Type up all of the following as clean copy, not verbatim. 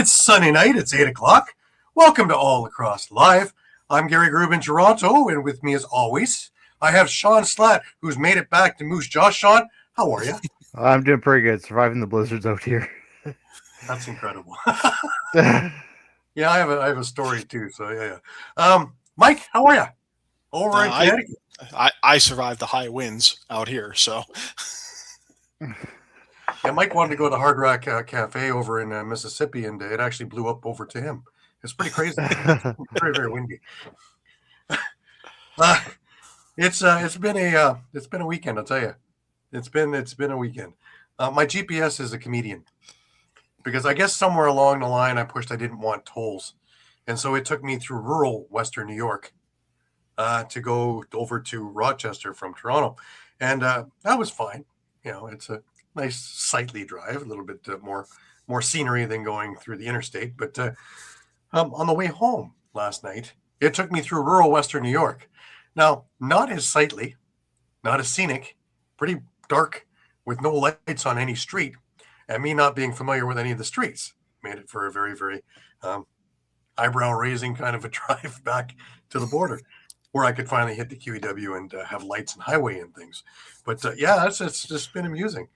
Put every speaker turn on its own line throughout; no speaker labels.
It's Sunday night. It's 8 o'clock. Welcome to All Lacrosse Live. I'm Gary Groob in Toronto, and with me as always, I have Shawn Slaght, who's made it back to Moose Jaw. Shawn, how are you?
I'm doing pretty good. Surviving the blizzards out here.
That's incredible. Yeah, I have a story too. So yeah. Mike, how are you? Over in Connecticut.
I survived the high winds out here, so.
Yeah, Mike wanted to go to the Hard Rock Cafe over in Mississippi, and it actually blew up over to him. It's pretty crazy. Very, very windy. It's been a weekend. I'll tell you, it's been a weekend. My GPS is a comedian because I guess somewhere along the line I pushed I didn't want tolls, and so it took me through rural Western New York to go over to Rochester from Toronto, and that was fine. You know, it's a nice sightly drive, a little bit more scenery than going through the interstate. But on the way home last night, it took me through rural Western New York. Now, not as sightly, not as scenic, pretty dark with no lights on any street, and me not being familiar with any of the streets made it for a very, very eyebrow-raising kind of a drive back to the border, where I could finally hit the QEW and have lights and highway and things. But yeah, it's just been amusing.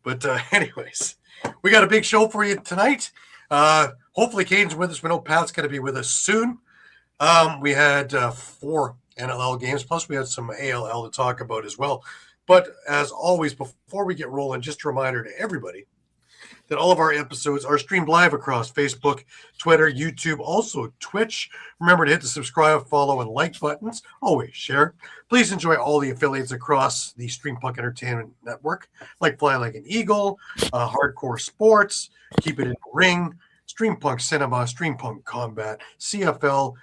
But anyways, we got a big show for you tonight. Hopefully Caden's with us. We know Pat's going to be with us soon. We had 4 NLL games, plus we had some ALL to talk about as well. But as always, before we get rolling, just a reminder to everybody that all of our episodes are streamed live across Facebook, Twitter, YouTube, also Twitch. Remember to hit the subscribe, follow, and like buttons. Always share. Please enjoy all the affiliates across the Streampunk Entertainment Network, like Fly Like an Eagle, Hardcore Sports, Keep It in the Ring, Streampunk Cinema, Streampunk Combat, CFL,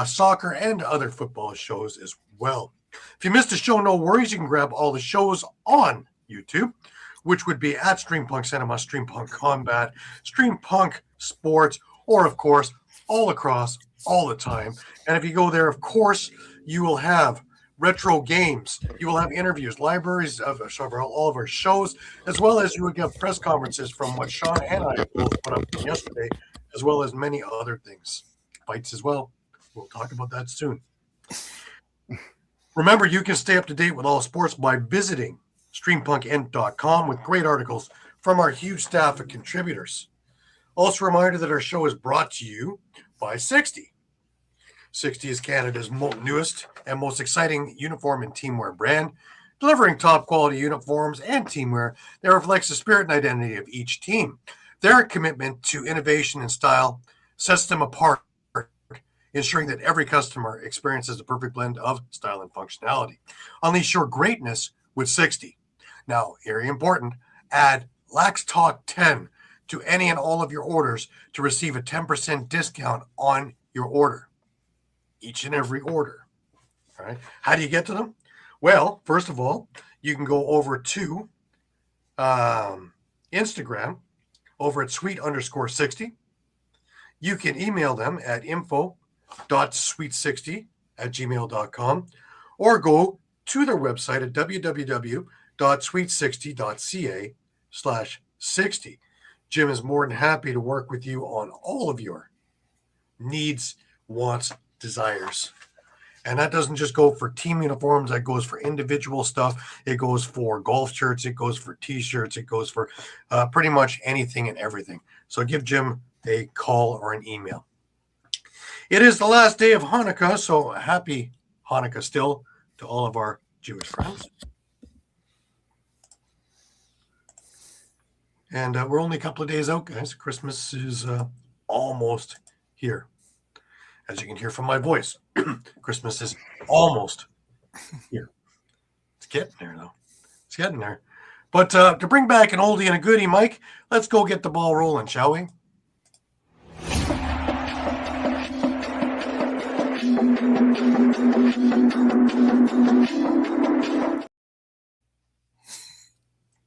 soccer, and other football shows as well. If you missed a show, no worries. You can grab all the shows on YouTube, which would be at Streampunk Cinema, Streampunk Combat, Streampunk Sports, or, of course, all across, all the time. And if you go there, of course, you will have retro games. You will have interviews, libraries of all of our shows, as well as you would get press conferences from what Shawn and I both put up yesterday, as well as many other things. Fights as well. We'll talk about that soon. Remember, you can stay up to date with all sports by visiting streampunkent.com with great articles from our huge staff of contributors. Also a reminder that our show is brought to you by 60. 60 is Canada's newest and most exciting uniform and teamwear brand, delivering top quality uniforms and teamwear that reflects the spirit and identity of each team. Their commitment to innovation and style sets them apart, ensuring that every customer experiences the perfect blend of style and functionality. Unleash your greatness with 60. Now, very important, add Lax Talk 10 to any and all of your orders to receive a 10% discount on your order. Each and every order. All right. How do you get to them? Well, first of all, you can go over to Instagram over at sweet_60. You can email them at info.sweet60@gmail.com or go to their website at www.sweet60.ca/60. Jim is more than happy to work with you on all of your needs, wants, desires. And that doesn't just go for team uniforms. That goes for individual stuff. It goes for golf shirts. It goes for T-shirts. It goes for pretty much anything and everything. So give Jim a call or an email. It is the last day of Hanukkah, so happy Hanukkah still to all of our Jewish friends. And we're only a couple of days out, guys. Christmas is almost here. As you can hear from my voice, Christmas is almost here. It's getting there, though. It's getting there. But to bring back an oldie and a goodie, Mike, let's go get the ball rolling, shall we?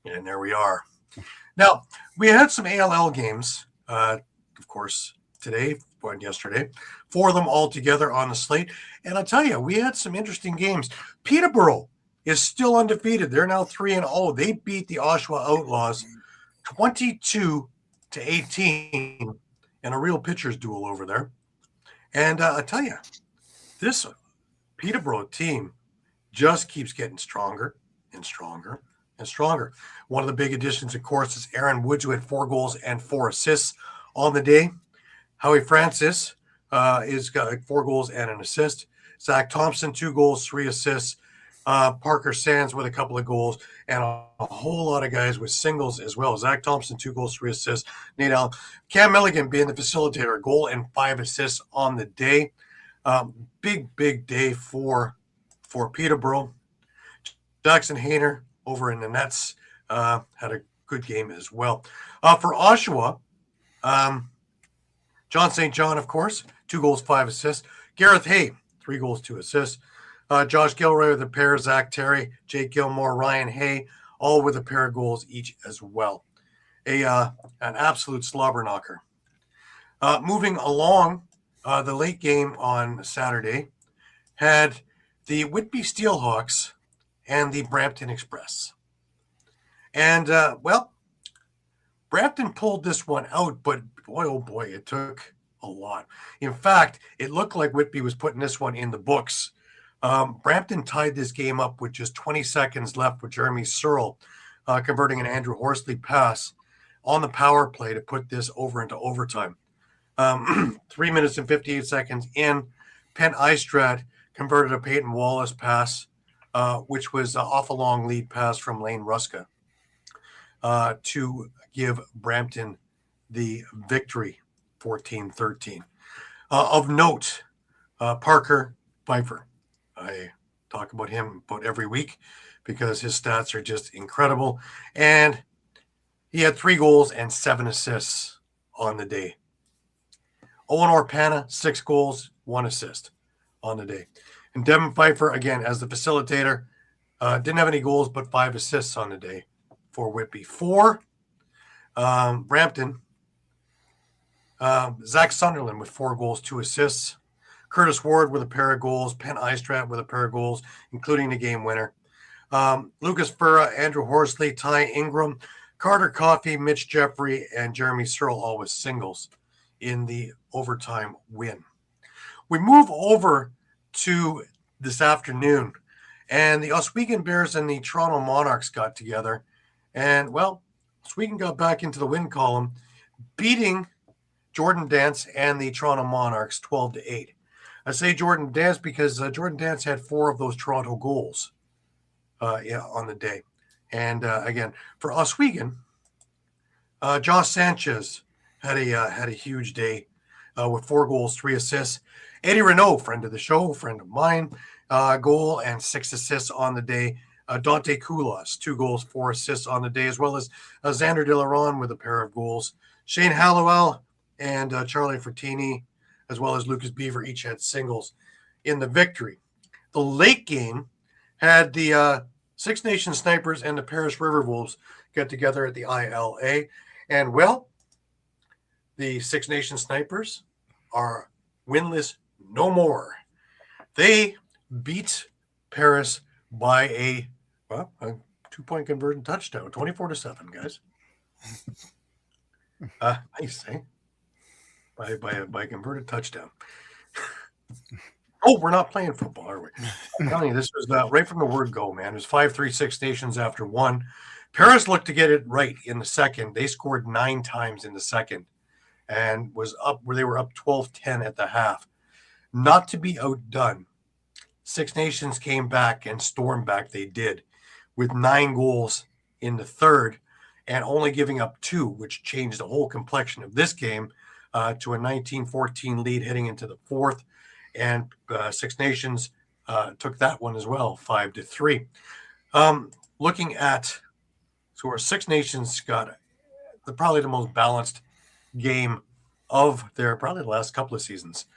And there we are. Now, we had some ALL games, of course, today and yesterday. 4 of them all together on the slate. And I'll tell you, we had some interesting games. Peterborough is still undefeated. They're now 3-0. They beat the Oshawa Outlaws 22-18 and a real pitcher's duel over there. And I tell you, this Peterborough team just keeps getting stronger and stronger and stronger. One of the big additions, of course, is Aaron Woods, who had 4 goals and 4 assists on the day. Howie Francis is got 4 goals and an assist. Zach Thompson, 2 goals, 3 assists. Parker Sands with a couple of goals, and a whole lot of guys with singles as well. Zach Thompson, 2 goals, 3 assists. Nate Allen. Cam Milligan being the facilitator, a goal and 5 assists on the day. Big day for Peterborough. Jackson Hayner over in the nets had a good game as well. For Oshawa, John St. John, of course, 2 goals, 5 assists. Gareth Hay, 3 goals, 2 assists. Josh Gilroy with a pair, Zach Terry, Jake Gilmore, Ryan Hay, all with a pair of goals each as well. An absolute slobber knocker. Moving along, the late game on Saturday had the Whitby Steelhawks and the Brampton Express. And, Brampton pulled this one out, but boy, oh boy, it took a lot. In fact, it looked like Whitby was putting this one in the books. Brampton tied this game up with just 20 seconds left with Jeremy Searle converting an Andrew Horsley pass on the power play to put this over into overtime. 3 minutes and 58 seconds in, Penn Eistrad converted a Peyton Wallace pass, which was off a long lead pass from Lane Ruska to give Brampton the victory, 14-13. Of note, Parker Pfeiffer. I talk about him about every week because his stats are just incredible. And he had 3 goals and 7 assists on the day. Owen Orpana, 6 goals, 1 assist on the day. And Devin Pfeiffer, again, as the facilitator, didn't have any goals but 5 assists on the day for Whitby. For Brampton, Zach Sunderland with 4 goals, 2 assists. Curtis Ward with a pair of goals. Penn Eistrad with a pair of goals, including the game winner. Lucas Furra, Andrew Horsley, Ty Ingram, Carter Coffey, Mitch Jeffrey, and Jeremy Searle all with singles in the overtime win. We move over to this afternoon, and the Oswego Bears and the Toronto Monarchs got together. And, well, Oswego got back into the win column, beating Jordan Dance and the Toronto Monarchs 12-8. I say Jordan Dance because Jordan Dance had 4 of those Toronto goals on the day. And again, for Oswego, Josh Sanchez had a huge day with 4 goals, 3 assists. Eddie Renault, friend of the show, friend of mine, goal and 6 assists on the day. Dante Koulas, 2 goals, 4 assists on the day, as well as Xander De Laron with a pair of goals. Shane Hallowell and Charlie Fertini, as well as Lucas Beaver, each had singles in the victory. The late game had the Six Nations Snipers and the Paris River Wolves get together at the ILA. And, well, the Six Nations Snipers are winless no more. They beat Paris by a 2-point conversion touchdown, 24-7, guys. Nice, eh? By a converted touchdown. Oh, we're not playing football, are we? I'm telling you, this was right from the word go, man. It was 5-3 Six Nations after 1. Paris looked to get it right in the second. They scored 9 times in the second and was up where they were up 12-10 at the half. Not to be outdone, Six Nations came back and stormed back. They did with 9 goals in the third and only giving up 2, which changed the whole complexion of this game to a 19-14 lead heading into the fourth. And Six Nations took that one as well, 5-3. Looking at, so our Six Nations got probably the most balanced game of their probably the last couple of seasons.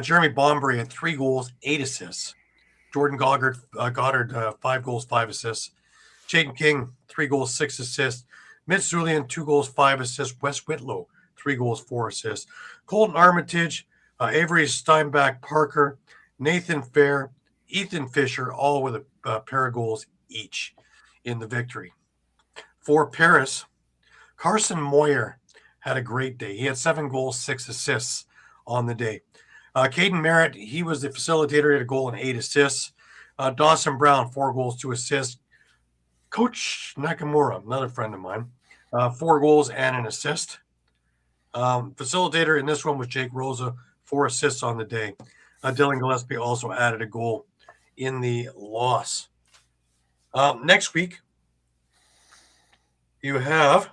Jeremy Bombury had 3 goals, 8 assists. Jordan Goddard 5 goals, 5 assists. Jaden King, 3 goals, 6 assists. Mitch Zulian, 2 goals, 5 assists. Wes Whitlow, 3 goals, 4 assists. Colton Armitage, Avery Steinbach Parker, Nathan Fair, Ethan Fisher, all with a pair of goals each in the victory. For Paris, Carson Moyer had a great day. He had 7 goals, 6 assists on the day. Caden Merritt, he was the facilitator, had a goal and 8 assists. Dawson Brown, 4 goals, 2 assists. Coach Nakamura, another friend of mine, 4 goals and an assist. Facilitator in this one was Jake Rosa, 4 assists on the day. Dylan Gillespie also added a goal in the loss. Next week, you have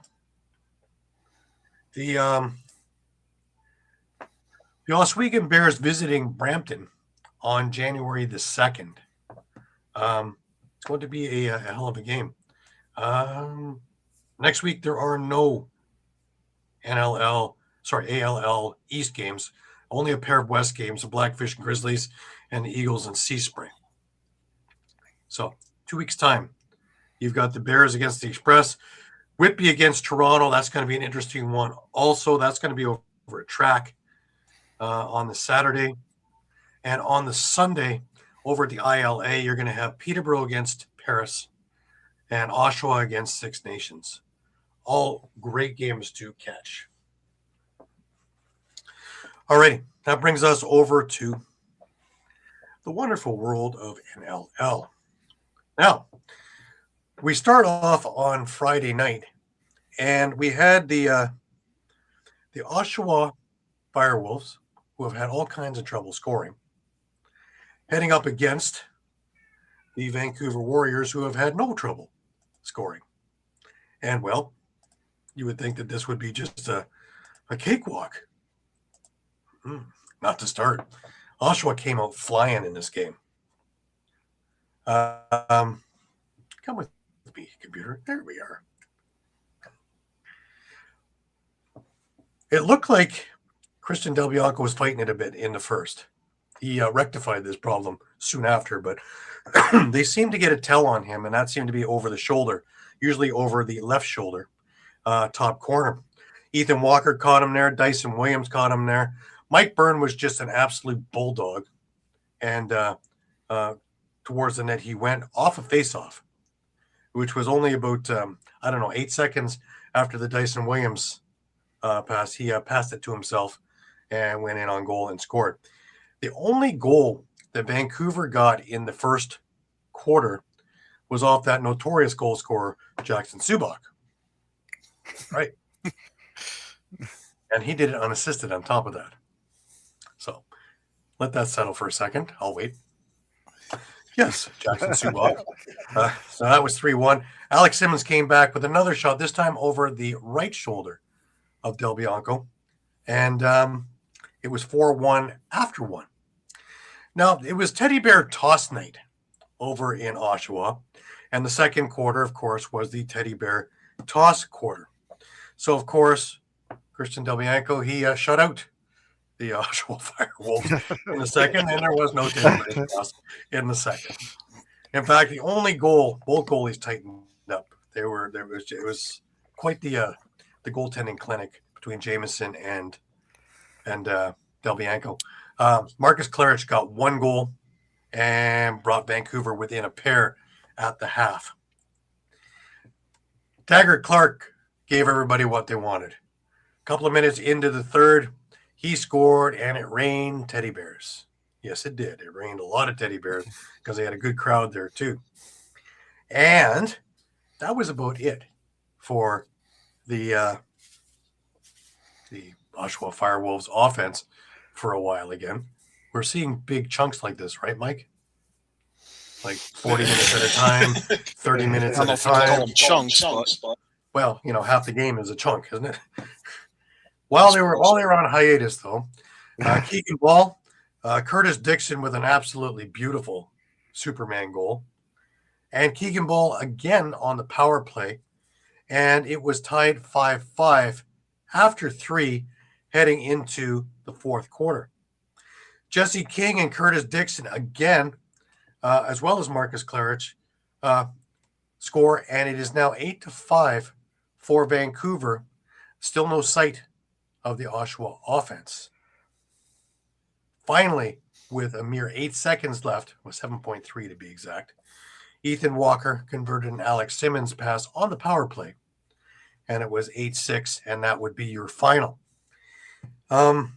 the Oswego Bears visiting Brampton on January the 2nd. It's going to be a hell of a game. Next week, there are no ALL East games, only a pair of West games, the Blackfish and Grizzlies and the Eagles and Sea Spring. So 2 weeks' time, you've got the Bears against the Express, Whitby against Toronto. That's going to be an interesting one. Also, that's going to be over a track on the Saturday. And on the Sunday, over at the ILA, you're going to have Peterborough against Paris and Oshawa against Six Nations. All great games to catch. All righty, that brings us over to the wonderful world of NLL. Now, we start off on Friday night, and we had the Oshawa Firewolves, who have had all kinds of trouble scoring, heading up against the Vancouver Warriors, who have had no trouble scoring. And, well, you would think that this would be just a cakewalk. Not to start. Oshawa came out flying in this game. Come with me, computer. There we are. It looked like Christian Del Bianco was fighting it a bit in the first. He rectified this problem soon after, but they seemed to get a tell on him, and that seemed to be over the shoulder, usually over the left shoulder, top corner. Ethan Walker caught him there. Dyson Williams caught him there. Mike Byrne was just an absolute bulldog, and towards the net he went off a faceoff, which was only about 8 seconds after the Dyson Williams pass. He passed it to himself and went in on goal and scored. The only goal that Vancouver got in the first quarter was off that notorious goal scorer, Jackson Subak. Right. And he did it unassisted on top of that. So let that settle for a second. I'll wait. Yes, Jackson Subak. So that was 3-1. Alex Simmons came back with another shot, this time over the right shoulder of Del Bianco. And it was 4-1 after 1. Now, it was Teddy Bear toss night over in Oshawa. And the second quarter, of course, was the Teddy Bear toss quarter. So, of course, Christian Del Bianco, he shut out the Oshawa Firewolves in the second, and there was no Teddy Bear toss in the second. In fact, the only goal, both goalies tightened up. It was quite the goaltending clinic between Jameson and Del Bianco. Marcus Clarich got 1 goal and brought Vancouver within a pair at the half. Taggart Clark gave everybody what they wanted. A couple of minutes into the third, he scored, and it rained teddy bears. Yes, it did. It rained a lot of teddy bears because they had a good crowd there too. And that was about it for the Oshawa Firewolves offense for a while again. We're seeing big chunks like this, right, Mike? Like 40 minutes at a time, 30 minutes at a time.
Chunks, but...
Well, half the game is a chunk, isn't it? While they were on hiatus, though, Keegan Ball, Curtis Dixon with an absolutely beautiful Superman goal, and Keegan Ball again on the power play, and it was tied 5-5 after 3 heading into the fourth quarter. Jesse King and Curtis Dixon again, as well as Marcus Clarich, score, and it is now 8-5 for Vancouver. Still no sight of the Oshawa offense. Finally, with a mere 8 seconds left, with 7.3 to be exact, Ethan Walker converted an Alex Simmons pass on the power play and it was 8-6, and that would be your final. I'm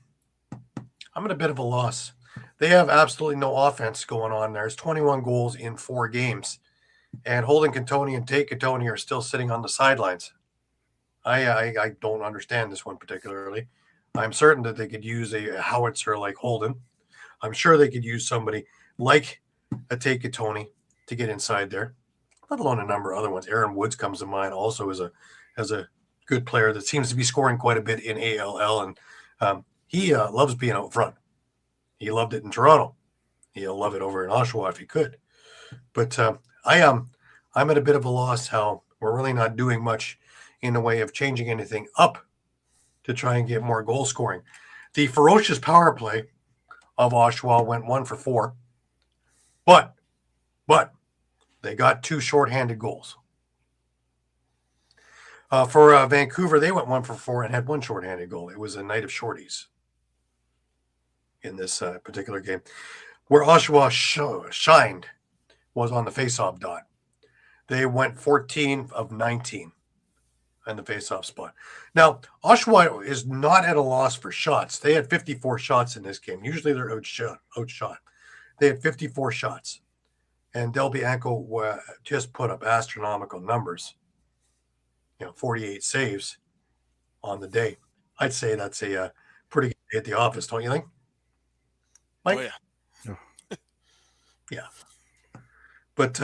at a bit of a loss. They have absolutely no offense going on. There's 21 goals in 4 games, and Holden Cantoni and Tate Cantoni are still sitting on the sidelines. I don't understand this one particularly. I'm certain that they could use a howitzer like Holden. I'm sure they could use somebody like a Tate Cantoni to get inside there, let alone a number of other ones. Aaron Woods comes to mind also as a good player that seems to be scoring quite a bit in ALL, and he loves being out front. He loved it in Toronto. He'll love it over in Oshawa if he could. But I'm at a bit of a loss how we're really not doing much in the way of changing anything up to try and get more goal scoring. The ferocious power play of Oshawa went 1 for 4, but they got 2 shorthanded goals. For Vancouver, they went 1 for 4 and had 1 shorthanded goal. It was a night of shorties in this particular game. Where Oshawa shined was on the faceoff dot. They went 14 of 19 in the faceoff spot. Now, Oshawa is not at a loss for shots. They had 54 shots in this game. Usually they're outshot. They had 54 shots. And Del Bianco just put up astronomical numbers. 48 saves on the day. I'd say that's a pretty good day at the office, don't you think? Mike?
Oh, yeah.
Yeah. But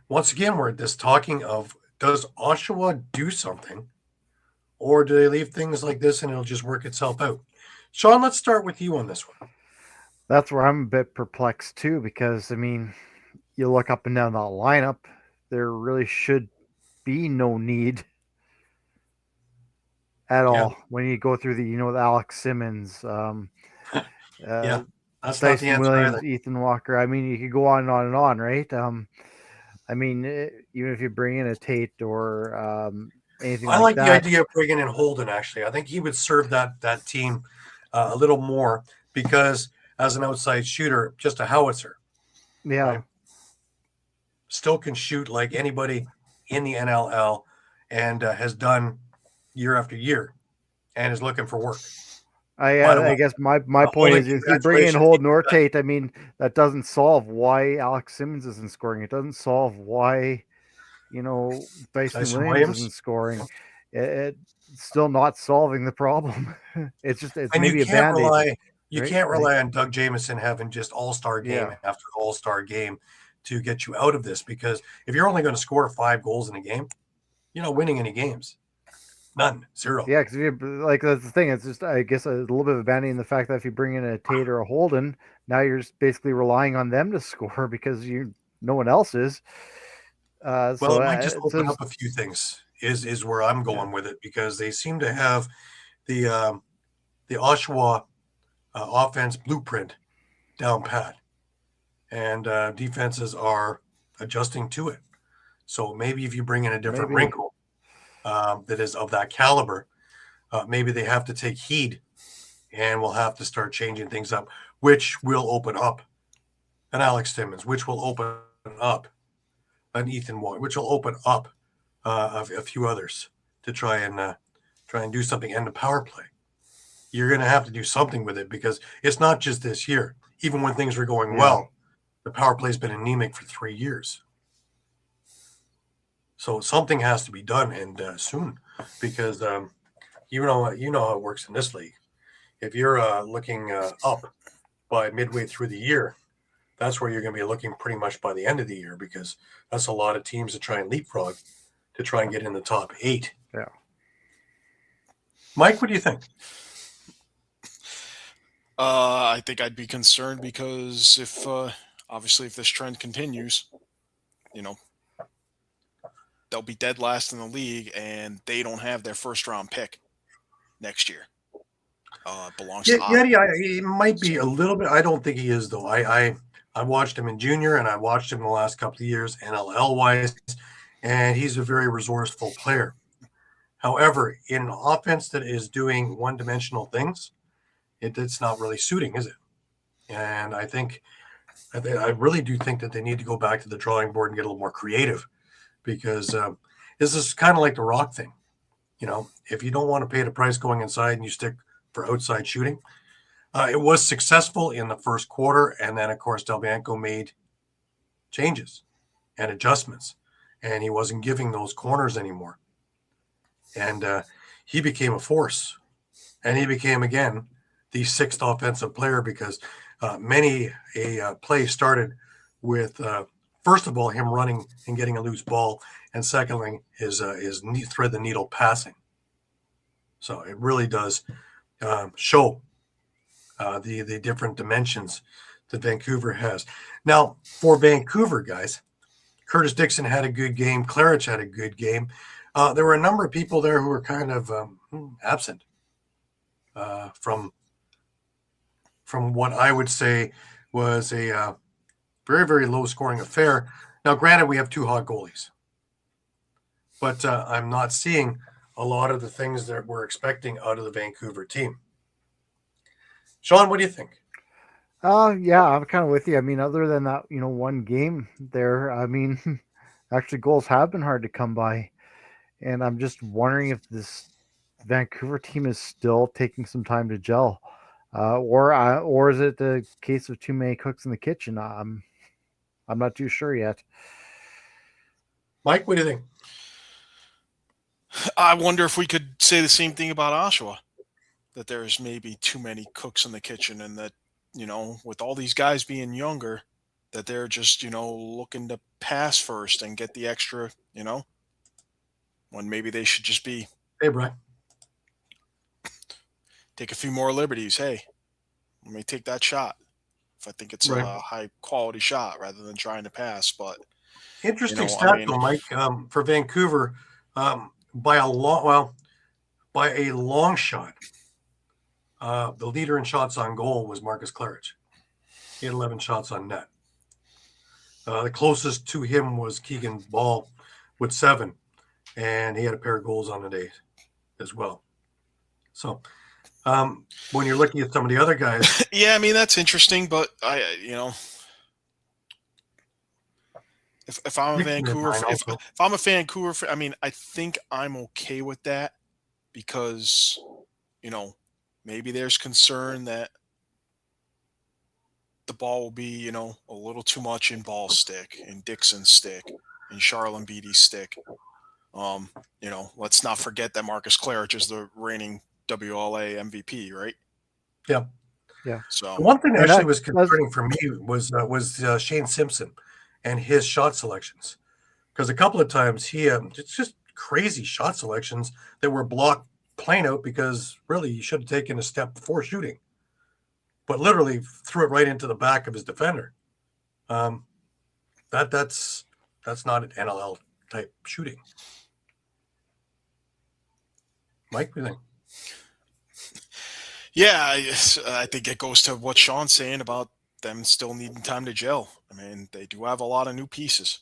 once again, we're just talking of, does Oshawa do something, or do they leave things like this and it'll just work itself out? Shawn, let's start with you on this one.
That's where I'm a bit perplexed too, because I mean, you look up and down that lineup, there really should be no need at all when you go through the Alex Simmons,
That's not the
Dyson
answer
Williams,
either.
Ethan Walker. I mean, you could go on and on and on, right? I mean, even if you bring in a Tate or anything
I
like
like the
that,
idea of bringing in Holden, actually. I think he would serve that team a little more because as an outside shooter, just a howitzer.
yeah.
Right? Still can shoot like anybody in the NLL and has done year after year and is looking for work.
I guess my point is, if you bring in
congratulations.
Holden or Tate, I mean, that doesn't solve why Alex Simmons isn't scoring. It doesn't solve why, Dyson Williams isn't scoring. It's still not solving the problem. It's
And
maybe a Band-Aid.
You
right?
can't rely on Doug Jamieson having just all-star game after all-star game to get you out of this, because if you're only going to score 5 goals in a game, you're not winning any games. None. 0.
Yeah, because that's the thing. It's just, I guess, a little bit of a Band-Aid in the fact that if you bring in a Tate or a Holden, now you're basically relying on them to score because no one else is.
Well, it might just open up a few things. Is where I'm going with it, because they seem to have the Oshawa offense blueprint down pat, and defenses are adjusting to it. So maybe if you bring in a different wrinkle that is of that caliber, maybe they have to take heed, and we'll have to start changing things up, which will open up an Alex Simmons, which will open up an Ethan Walker, which will open up a few others to try and do something. And the power play, you're going to have to do something with it, because it's not just this year. Even when things were going well, the power play has been anemic for 3 years. So something has to be done, and soon, because you know how it works in this league. If you're looking up by midway through the year, that's where you're going to be looking pretty much by the end of the year, because that's a lot of teams that try and leapfrog to try and get in the top 8.
Yeah.
Mike, what do you think?
I think I'd be concerned because if this trend continues, they'll be dead last in the league, and they don't have their first round pick next year. Belongs to
he might be a little bit. I don't think he is, though. I watched him in junior, and I watched him the last couple of years NLL wise, and he's a very resourceful player. However, in an offense that is doing one-dimensional things, it's not really suiting, is it? And I really do think that they need to go back to the drawing board and get a little more creative, because this is kind of like the Rock thing. if you don't want to pay the price going inside and you stick for outside shooting, it was successful in the first quarter. And then, of course, Delbianco made changes and adjustments, and he wasn't giving those corners anymore. And he became a force. And he became, again, the sixth offensive player because many a play started with, first of all, him running and getting a loose ball, and secondly, his thread the needle passing. So it really does show the different dimensions that Vancouver has. Now, for Vancouver, guys, Curtis Dixon had a good game. Claridge had a good game. There were a number of people there who were kind of absent from what I would say was a very, very low-scoring affair. Now, granted, we have two hot goalies, but I'm not seeing a lot of the things that we're expecting out of the Vancouver team. Shawn, what do you think?
Yeah, I'm kind of with you. I mean, other than that, one game there, I mean, actually goals have been hard to come by. And I'm just wondering if this Vancouver team is still taking some time to gel. Or is it the case of too many cooks in the kitchen? I'm not too sure yet.
Mike, what do you think?
I wonder if we could say the same thing about Oshawa, that there's maybe too many cooks in the kitchen, and that, with all these guys being younger, that they're just, looking to pass first and get the extra, when maybe they should just be,
hey, Brian,
take a few more liberties. Hey, let me take that shot if I think it's a high quality shot rather than trying to pass. But
interesting stat, though, Mike, for Vancouver, by a long shot, the leader in shots on goal was Marcus Claridge. He had 11 shots on net. The closest to him was Keegan Ball with 7, and he had a pair of goals on the day as well. So when you're looking at some of the other guys,
yeah, I mean, that's interesting, but if I'm a Vancouver, if I'm a Vancouver, I mean, I think I'm okay with that because, maybe there's concern that the ball will be, a little too much in Ball's stick, in Dixon's stick, in Charlene Beatty's stick. Let's not forget that Marcus Claridge is the reigning WLA MVP, right?
Yeah.
Yeah.
So
one thing that actually was concerning for me was Shane Simpson and his shot selections, because a couple of times he it's just crazy shot selections that were blocked plain out because really he should have taken a step before shooting, but literally threw it right into the back of his defender. That's not an NLL type shooting. Mike, what do you think?
Yeah, I think it goes to what Shawn's saying about them still needing time to gel. I mean, they do have a lot of new pieces.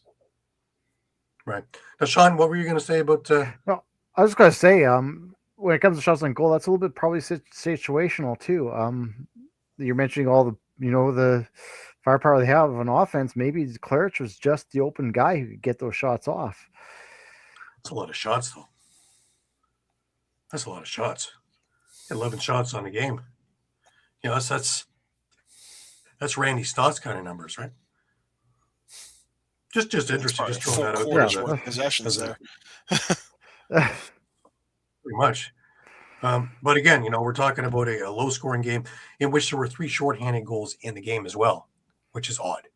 Right.
Now, Shawn, what were you going to say about?
Well, I was going to say, when it comes to shots on goal, that's a little bit probably situational too. You're mentioning all the, the firepower they have on offense. Maybe Claridge was just the open guy who could get those shots off.
That's a lot of shots, though. That's a lot of shots. 11 shots on the game. That's Randy Stott's kind of numbers, right? Just interesting. Just throwing that out there.
Worth possessions there.
Pretty much. But again, we're talking about a low-scoring game in which there were 3 shorthanded goals in the game as well, which is odd.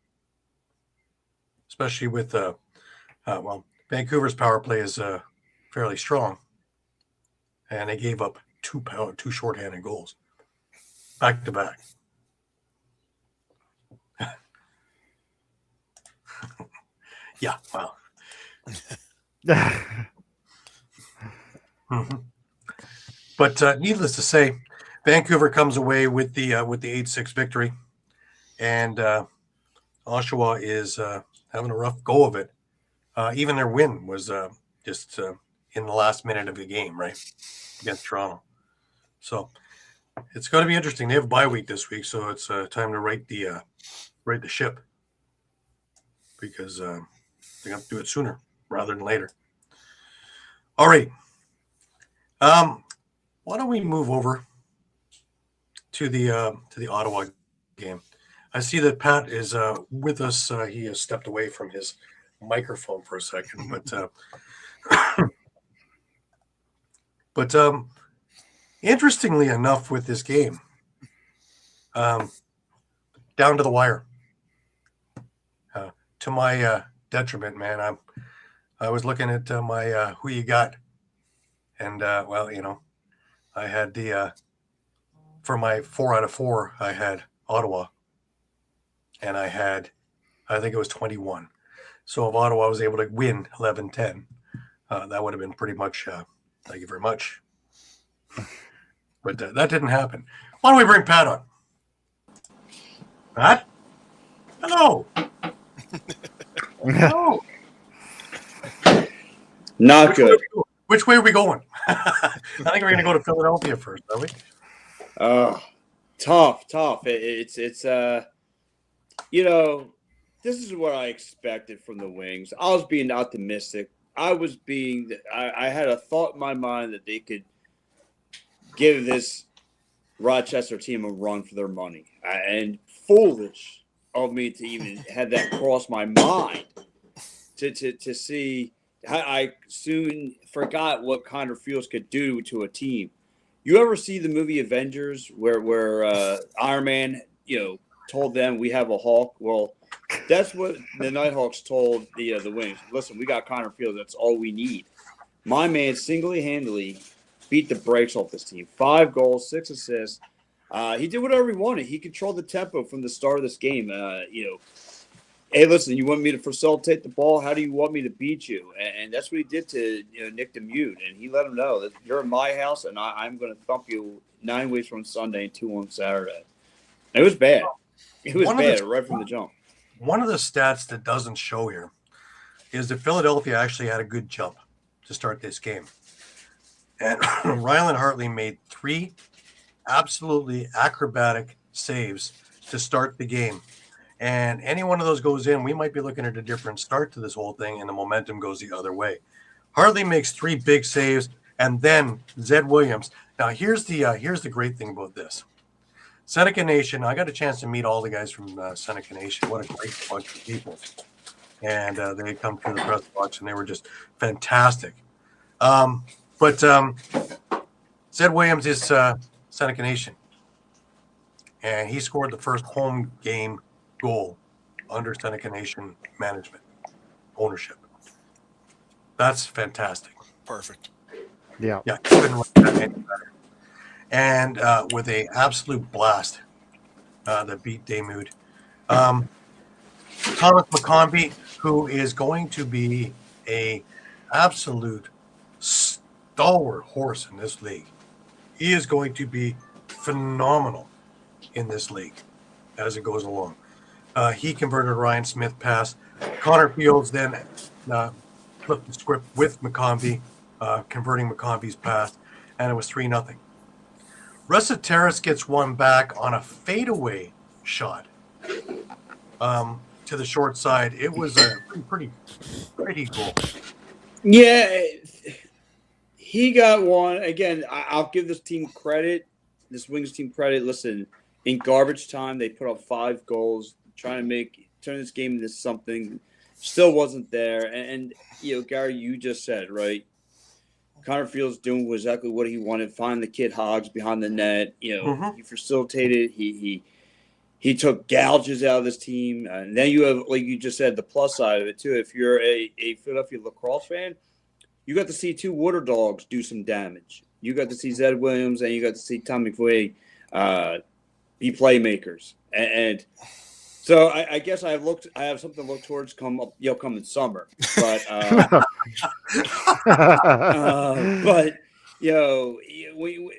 Especially with, Vancouver's power play is fairly strong, and they gave up 2 shorthanded goals back to back. Yeah, wow. Mm-hmm. But needless to say, Vancouver comes away with the 8-6 victory, and Oshawa is having a rough go of it. Even their win was just in the last minute of the game, right, against Toronto. So it's going to be interesting. They have a bye week this week, so it's time to right the ship, because they have to do it sooner rather than later. All right. Why don't we move over to the Ottawa game? I see that Pat is with us. He has stepped away from his microphone for a second, but interestingly enough, with this game, down to the wire. To my detriment, man. I was looking at my who you got, and well, I had the for my 4 out of 4, I had Ottawa, and I think it was 21. So if Ottawa was able to win 11-10, that would have been pretty much. Thank you very much. But that didn't happen. Why don't we bring Pat on? Pat? Hello. Hello.
Not good.
Which way are we going? I think we're going to go to Philadelphia first, are we?
Tough. It's this is what I expected from the Wings. I was being optimistic. I had a thought in my mind that they could give this Rochester team a run for their money. And foolish of me to even have that cross my mind to see. I soon forgot what Connor Fields could do to a team. You ever see the movie Avengers where Iron Man, told them we have a Hulk? Well, that's what the Nighthawks told the Wings. Listen, we got Connor Fields. That's all we need. My man single-handedly beat the brakes off this team. 5 goals, 6 assists. He did whatever he wanted. He controlled the tempo from the start of this game. Hey, listen, you want me to facilitate the ball? How do you want me to beat you? And that's what he did to Nick Demute. And he let him know that you're in my house, and I'm going to thump you 9 weeks from Sunday and 2 on Saturday. It was bad. It was bad right from the jump.
One of the stats that doesn't show here is that Philadelphia actually had a good jump to start this game. And Ryland Hartley made 3 absolutely acrobatic saves to start the game. And any one of those goes in, we might be looking at a different start to this whole thing, and the momentum goes the other way. Hartley makes 3 big saves, and then Zed Williams. Now, here's the great thing about this. Seneca Nation, I got a chance to meet all the guys from Seneca Nation. What a great bunch of people. And they come through the press box, and they were just fantastic. But Zed Williams is Seneca Nation, and he scored the first home game goal under Seneca Nation management ownership. That's fantastic.
Perfect.
Yeah, couldn't write that any better. And with a absolute blast that beat Demute. Thomas McCombie, who is going to be a absolute stalwart horse in this league. He is going to be phenomenal in this league as it goes along. He converted a Ryan Smith pass. Connor Fields then flipped the script with McCombie, converting McCombie's pass, and it was 3-0. Ressa Terrace gets one back on a fadeaway shot to the short side. It was a pretty goal.
Yeah, he got one. Again, I'll give this team credit, this Wings team credit. Listen, in garbage time, they put up 5 goals, trying to turn this game into something. Still wasn't there. And Gary, you just said, right? Connor Fields doing exactly what he wanted, find the kid Hogs behind the net. He facilitated. He took gouges out of this team. And then you have, like you just said, the plus side of it, too. If you're a Philadelphia Lacrosse fan, you got to see 2 Water Dogs do some damage. You got to see Zed Williams and you got to see Tom McVay be playmakers. And so I guess I have something to look towards coming summer. But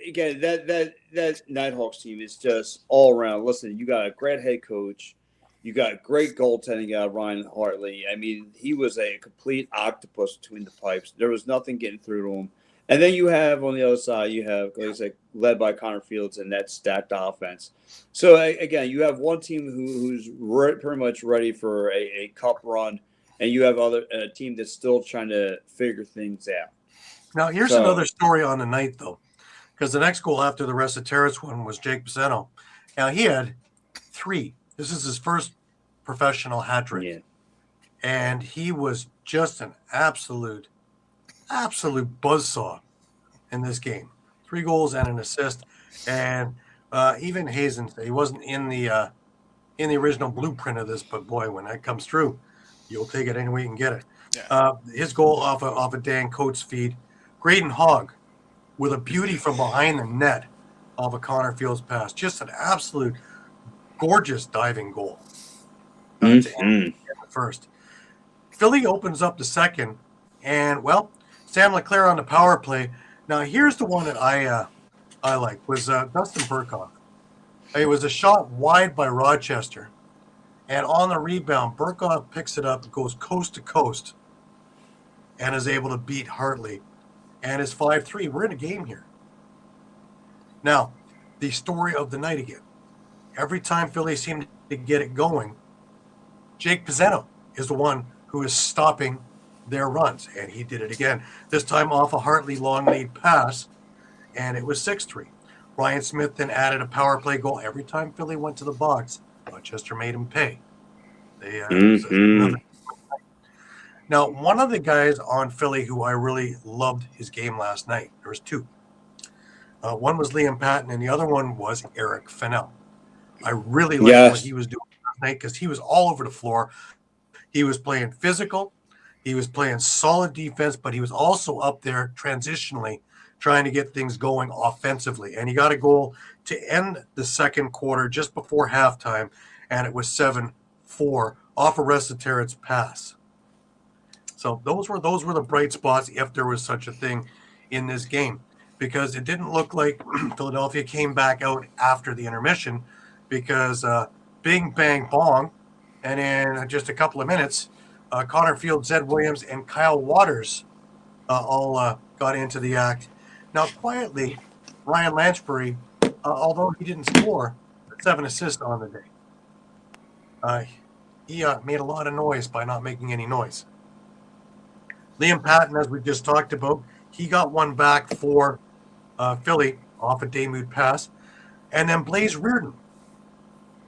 again, that Nighthawks team is just all around. Listen, you got a great head coach, you got great goaltending out of Ryan Hartley. I mean, he was a complete octopus between the pipes. There was nothing getting through to him. And then you have on the other side, like I said, led by Connor Fields and that stacked offense. So again, you have one team who's pretty much ready for a cup run, and you have a team that's still trying to figure things out.
Now, here's another story on the night, though, because the next goal after the Reciteros one was Jake Pisano. Now, he had 3. This is his first professional hat trick.
Yeah.
And he was just an absolute buzzsaw in this game. 3 goals and an assist. And even Hazen, he wasn't in the original blueprint of this, but boy, when that comes through, you'll take it any way you can get it.
Yeah.
His goal off a Dan Coates feed. Graydon Hogg with a beauty from behind the net off a Connor Fields pass. Just an absolute gorgeous diving goal. To end the first. Philly opens up the second, and, well, Sam Leclerc on the power play. Now, here's the one that I like, was Dustin Burkhoff. It was a shot wide by Rochester, and on the rebound, Burkhoff picks it up, goes coast to coast, and is able to beat Hartley, and is 5-3. We're in a game here. Now, the story of the night again. Every time Philly seemed to get it going, Jake Pisano is the one who is stopping their runs, and he did it again. This time off a Hartley long lead pass, and it was 6-3. Ryan Smith then added a power play goal. Every time Philly went to the box, Rochester made him pay. Now, one of the guys on Philly who I really loved his game last night, there was 2. One was Liam Patton, and the other one was Eric Fennell. I really liked what he was doing last night because he was all over the floor. He was playing physical. He was playing solid defense, but he was also up there transitionally trying to get things going offensively. And he got a goal to end the second quarter just before halftime, and it was 7-4 off a Reciteros pass. So those were the bright spots, if there was such a thing in this game, because it didn't look like Philadelphia came back out after the intermission, because bing, bang, bong, and in just a couple of minutes, Connor Field, Zed Williams, and Kyle Waters all got into the act. Now, quietly, Ryan Lanchbury, although he didn't score, 7 assists on the day. He made a lot of noise by not making any noise. Liam Patton, as we just talked about, he got one back for Philly off a Damude pass. And then Blaze Reardon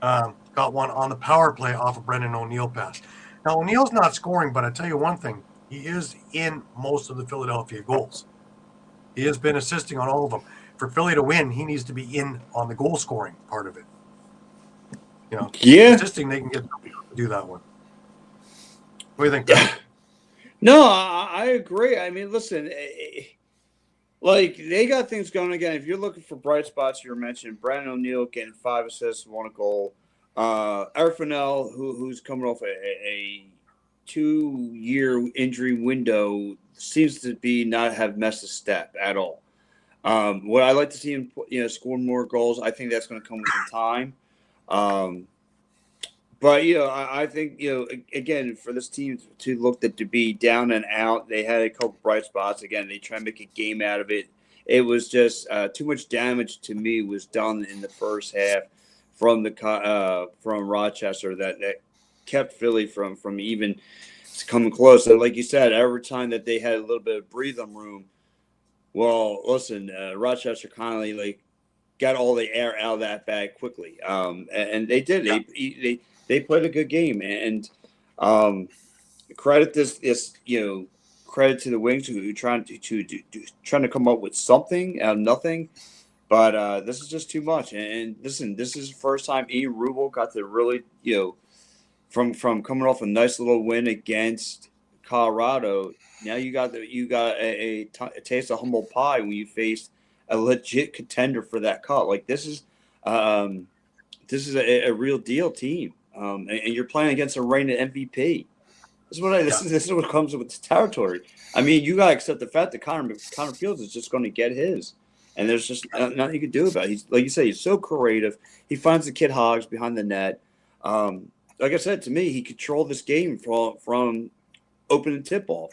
got one on the power play off a Brendan O'Neill pass. Now, O'Neill's not scoring, but I tell you one thing, he is in most of the Philadelphia goals. He has been assisting on all of them. For Philly to win, he needs to be in on the goal scoring part of it. Assisting, they can get to do that one. What do you think?
No, I agree. I mean, listen, like they got things going again. If you're looking for bright spots, you were mentioning Brandon O'Neill getting 5 assists, 1 goal. Eric Fennell, who's coming off a 2-year injury window, seems to be not have missed a step at all. What I like to see him, score more goals. I think that's going to come with some time. But I think again, for this team to look to be down and out, they had a couple bright spots. Again, they try to make a game out of it. It was just too much damage to me was done in the first half from Rochester that kept Philly from even coming close. And like you said, every time that they had a little bit of breathing room, well, listen, Rochester kindly got all the air out of that bag quickly, and they did. Yeah. They played a good game, and credit credit to the Wings who are trying to come up with something out of nothing. But this is just too much. And listen, this is the first time Ian Rubel got to really, from coming off a nice little win against Colorado. Now you got a taste of humble pie when you faced a legit contender for that cup. Like this is a real deal team. And you're playing against a reigning MVP. This is what comes with the territory. I mean, you gotta accept the fact that Connor Fields is just going to get his, and there's just nothing you can do about it. He's, like you say, he's so creative. He finds the kid Hogs behind the net. Like I said, to me, he controlled this game from open and tip off.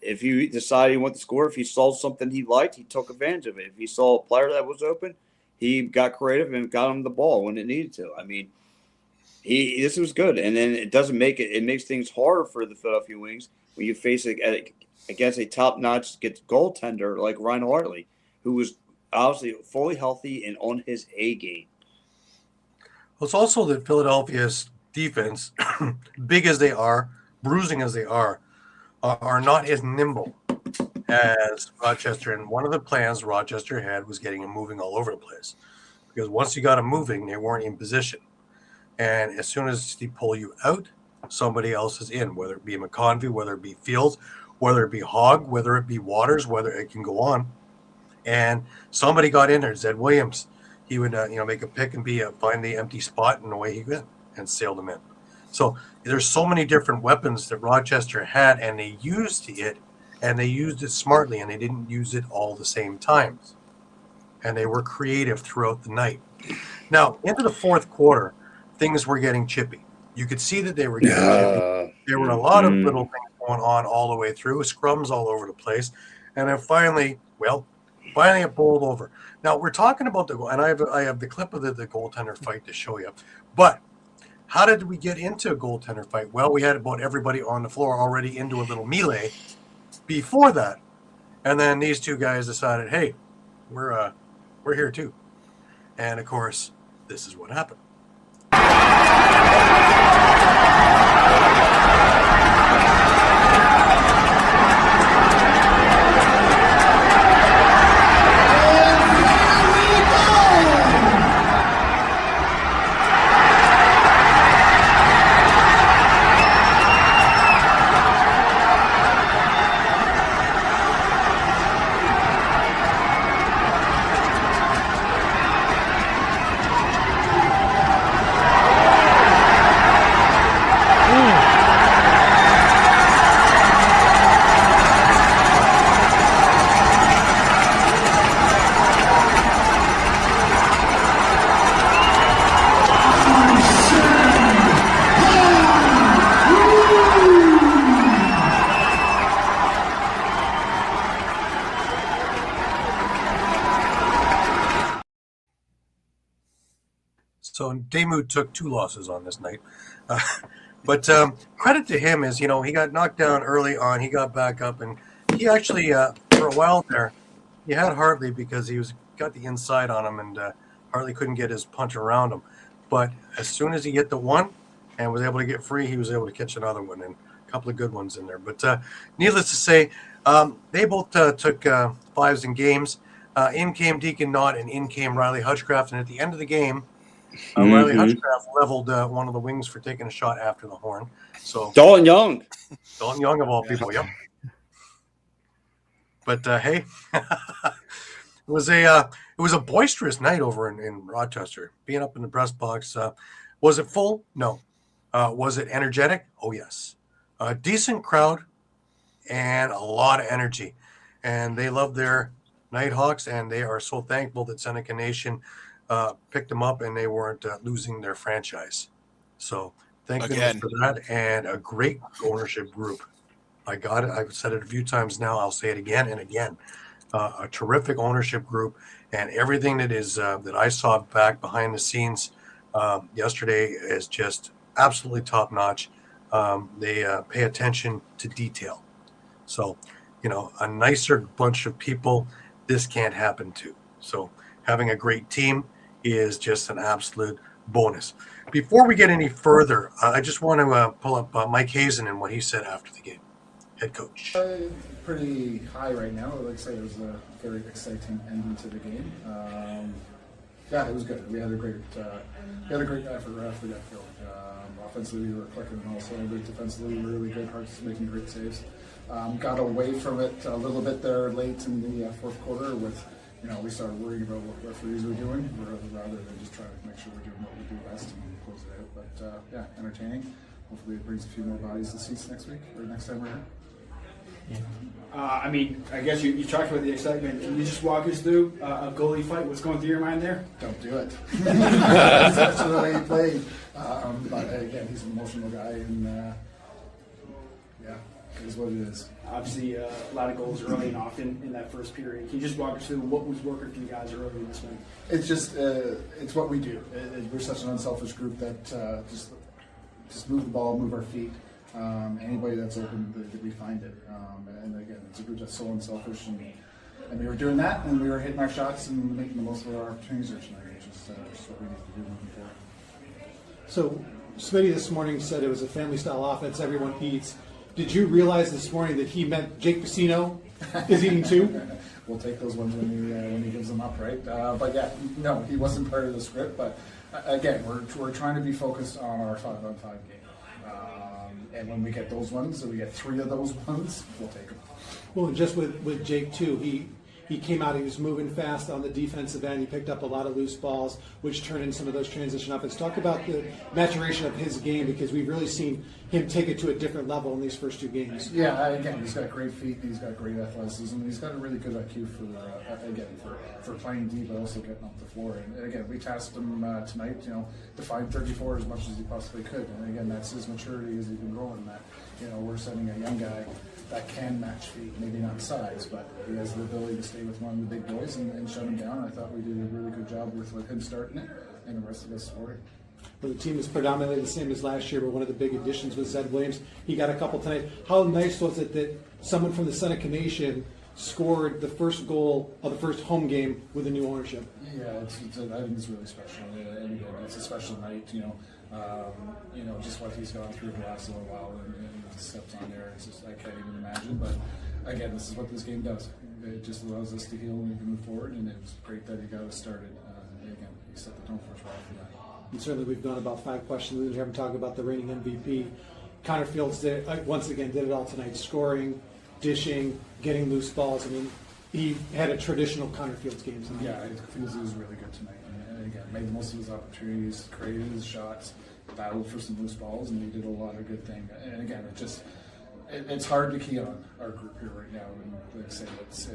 If he decided he wanted to score, if he saw something he liked, he took advantage of it. If he saw a player that was open, he got creative and got him the ball when it needed to. I mean, this was good. And then it doesn't make it makes things harder for the Philadelphia Wings when you face it against a top-notch goaltender like Ryan Hartley, who was obviously fully healthy and on his A game.
Well, it's also that Philadelphia's defense, big as they are, bruising as they are not as nimble as Rochester. And one of the plans Rochester had was getting them moving all over the place, because once you got them moving, they weren't in position. And as soon as they pull you out, somebody else is in, whether it be McConvey, whether it be Fields, whether it be Hogg, whether it be Waters, whether it can go on. And somebody got in there, Zed Williams. He would, make a pick and find the empty spot, and away he went and sailed them in. So there's so many different weapons that Rochester had, and they used it, and they used it smartly, and they didn't use it all the same times. And they were creative throughout the night. Now, into the fourth quarter, things were getting chippy. You could see that they were getting chippy. There were a lot of little things going on all the way through, scrums all over the place. And then finally it bowled over. Now, we're talking about the goal, and I have the clip of the goaltender fight to show you. But how did we get into a goaltender fight? Well, we had about everybody on the floor already into a little melee before that. And then these two guys decided, hey, we're here too. And, of course, this is what happened. So Damu took 2 losses on this night. But credit to him is, he got knocked down early on. He got back up, and he actually, for a while there, he had Hartley because he got the inside on him, and Hartley couldn't get his punch around him. But as soon as he hit the one and was able to get free, he was able to catch another one, and a couple of good ones in there. But needless to say, they both took 5s in games. In came Deacon Knott, and in came Riley Hutchcraft. And at the end of the game, Riley Hutchcraft leveled one of the Wings for taking a shot after the horn. So
Dalton Young
of all people, yep. But hey, it was a boisterous night over in Rochester. Being up in the press box, was it full? No. Was it energetic? Oh yes. A decent crowd and a lot of energy, and they love their Nighthawks, and they are so thankful that Seneca Nation picked them up and they weren't losing their franchise. So thank goodness for that, and a great ownership group. I got it. I've said it a few times now. I'll say it again and again. A terrific ownership group, and everything that is that I saw back behind the scenes yesterday is just absolutely top notch. They pay attention to detail. So, a nicer bunch of people, this can't happen to. So having a great team is just an absolute bonus. Before we get any further, I just want to pull up Mike Hazen and what he said after the game. Head coach.
Pretty high right now. Like I say, it was a very exciting ending to the game. Yeah, it was good. We had a great effort after that field. Offensively, we were clicking on all cylinders. Defensively, we were really good. Hearts making great saves. Got away from it a little bit there late in the fourth quarter with, we started worrying about what referees were doing rather than just trying to make sure we're doing what we do best and close it out. But yeah, entertaining. Hopefully it brings a few more bodies to seats next week or next time we're here.
I guess you talked about the excitement. Can you just walk us through a goalie fight? What's going through your mind there?
Don't do it. That's the way he played. But again, he's an emotional guy, and yeah, is what it is.
Obviously, a lot of goals early and often in that first period. Can you just walk us through what was working for you guys early in this one?
It's just it's what we do. We're such an unselfish group that just move the ball, move our feet. Anybody that's open, we find it. And again, it's a group that's so unselfish, and we were doing that, and we were hitting our shots and making the most of our opportunities tonight, which is just what we need to do moving forward.
So, Smitty this morning said it was a family-style offense, everyone eats. Did you realize this morning that he meant Jake Piscino is eating too?
We'll take those ones when he gives them up, right? But yeah, no, he wasn't part of the script. But again, we're trying to be focused on our 5-on-5 game. And when we get those ones, and we get 3 of those ones, we'll take them.
Well, and just with Jake too, he came out, he was moving fast on the defensive end. He picked up a lot of loose balls, which turned in some of those transition offense. Talk about the maturation of his game, because we've really seen him take it to a different level in these first 2 games.
Yeah, again, he's got great feet, and he's got great athleticism. He's got a really good IQ for playing D, but also getting off the floor. And again, we tasked him tonight, to find 34 as much as he possibly could. And again, that's his maturity as he can grow in that. We're sending a young guy that can match feet, maybe not size, but he has the ability to stay with one of the big boys and shut him down. I thought we did a really good job with him starting it and the rest of us supporting.
Well, the team is predominantly the same as last year, but one of the big additions was Zed Williams. He got a couple tonight. How nice was it that someone from the Seneca Nation scored the first goal of the first home game with a new ownership?
Yeah, I think it's really special. And again, it's a special night, just what he's gone through the last little while and the steps on there. It's just, I can't even imagine. But again, this is what this game does. It just allows us to heal and we can move forward, and it was great that he got us started. Again, he set the tone for us right for that.
And certainly we've gone about 5 questions. We haven't talked about the reigning MVP. Connor Fields once again did it all tonight, scoring, dishing, getting loose balls. I mean, he had a traditional Connor Fields game tonight.
Yeah, it feels he was really good tonight. And again, made the most of his opportunities, created his shots, battled for some loose balls, and he did a lot of good things. And again, it's hard to key on our group here right now. And like I say, it's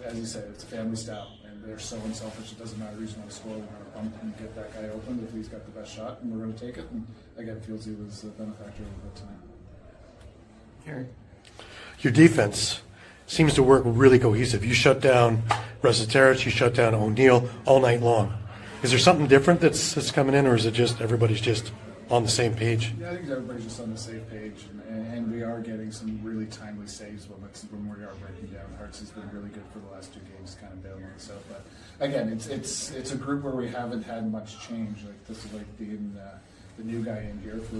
as you said, it's a family style, and they're so unselfish. It doesn't matter who's going to score. We're going to bump and get that guy open if he's got the best shot, and we're going to take it. And again, Fields was a benefactor of it tonight.
Gary, your defense seems to work really cohesive. You shut down Resiteris, you shut down O'Neill all night long. Is there something different that's coming in, or is it just everybody's just on the same page?
Yeah, I think everybody's just on the same page, and we are getting some really timely saves when we are breaking down. Hearts has been really good for the last 2 games, kind of bailing us out. But again, it's a group where we haven't had much change. Like this is like being the new guy in here for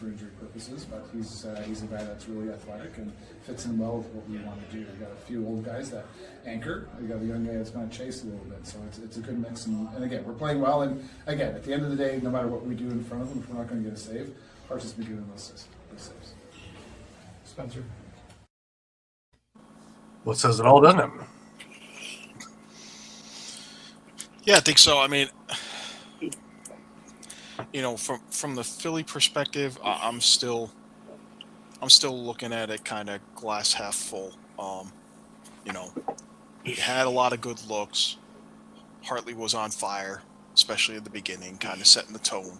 injury purposes, but he's a guy that's really athletic and fits in well with what we want to do. We got a few old guys that anchor. We got a young guy that's going to chase a little bit. So it's a good mix. And again, we're playing well. And again, at the end of the day, no matter what we do in front of them, if we're not going to get a save, Hearts has been giving those saves.
Spencer.
Well, it says it all, doesn't it?
Yeah, I think so. I mean, from the Philly perspective, I'm still looking at it kind of glass half full. He had a lot of good looks. Hartley was on fire, especially at the beginning, kind of setting the tone,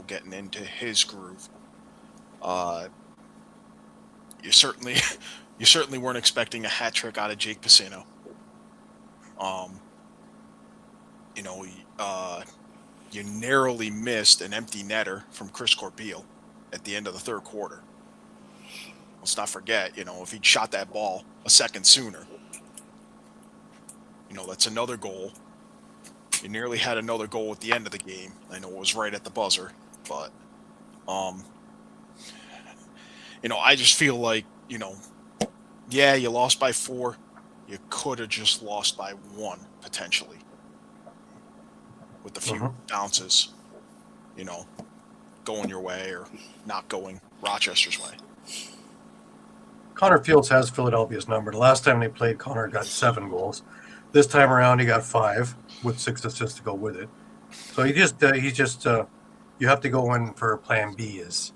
getting into his groove. You certainly weren't expecting a hat trick out of Jake Piscino. You narrowly missed an empty netter from Chris Corbeil at the end of the third quarter. Let's not forget, if he'd shot that ball a second sooner, that's another goal. You nearly had another goal at the end of the game. I know it was right at the buzzer, but, I just feel like, yeah, you lost by 4. You could have just lost by 1, potentially, with a few bounces, going your way or not going Rochester's way.
Connor Fields has Philadelphia's number. The last time they played, Connor got 7 goals. This time around, he got 5 with 6 assists to go with it. So you have to go in for plan B is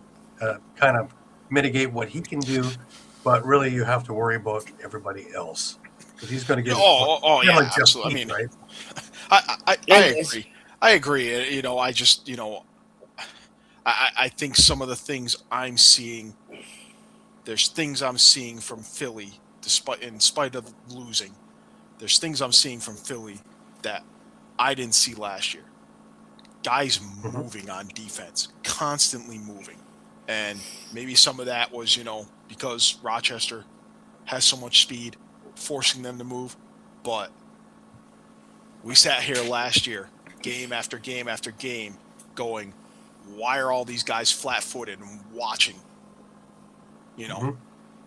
kind of mitigate what he can do, but really you have to worry about everybody else because he's going to get.
Yeah, absolutely. I mean,
right?
I agree. I agree. I think some of the things I'm seeing there's things I'm seeing from Philly, in spite of losing. There's things I'm seeing from Philly that I didn't see last year. Guys moving on defense, constantly moving. And maybe some of that was, because Rochester has so much speed, forcing them to move. But we sat here last year, game after game after game, going, why are all these guys flat-footed and watching,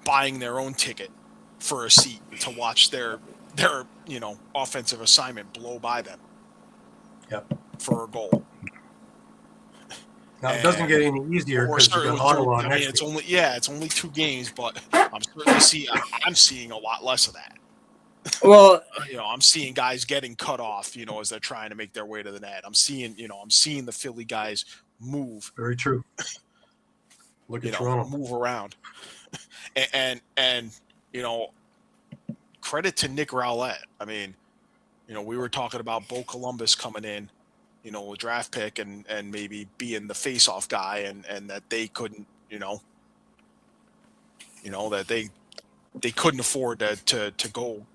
buying their own ticket for a seat to watch their offensive assignment blow by them for a goal.
Now, it doesn't get any easier because you got Ottawa next week.
It's only 2 games, but I'm seeing a lot less of that.
Well,
I'm seeing guys getting cut off, as they're trying to make their way to the net. I'm seeing the Philly guys move.
Very true. Look at Toronto.
Move around. and credit to Nick Rowlett. I mean, we were talking about Bo Columbus coming in, a draft pick and maybe being the face-off guy and that they couldn't, that they couldn't afford to go,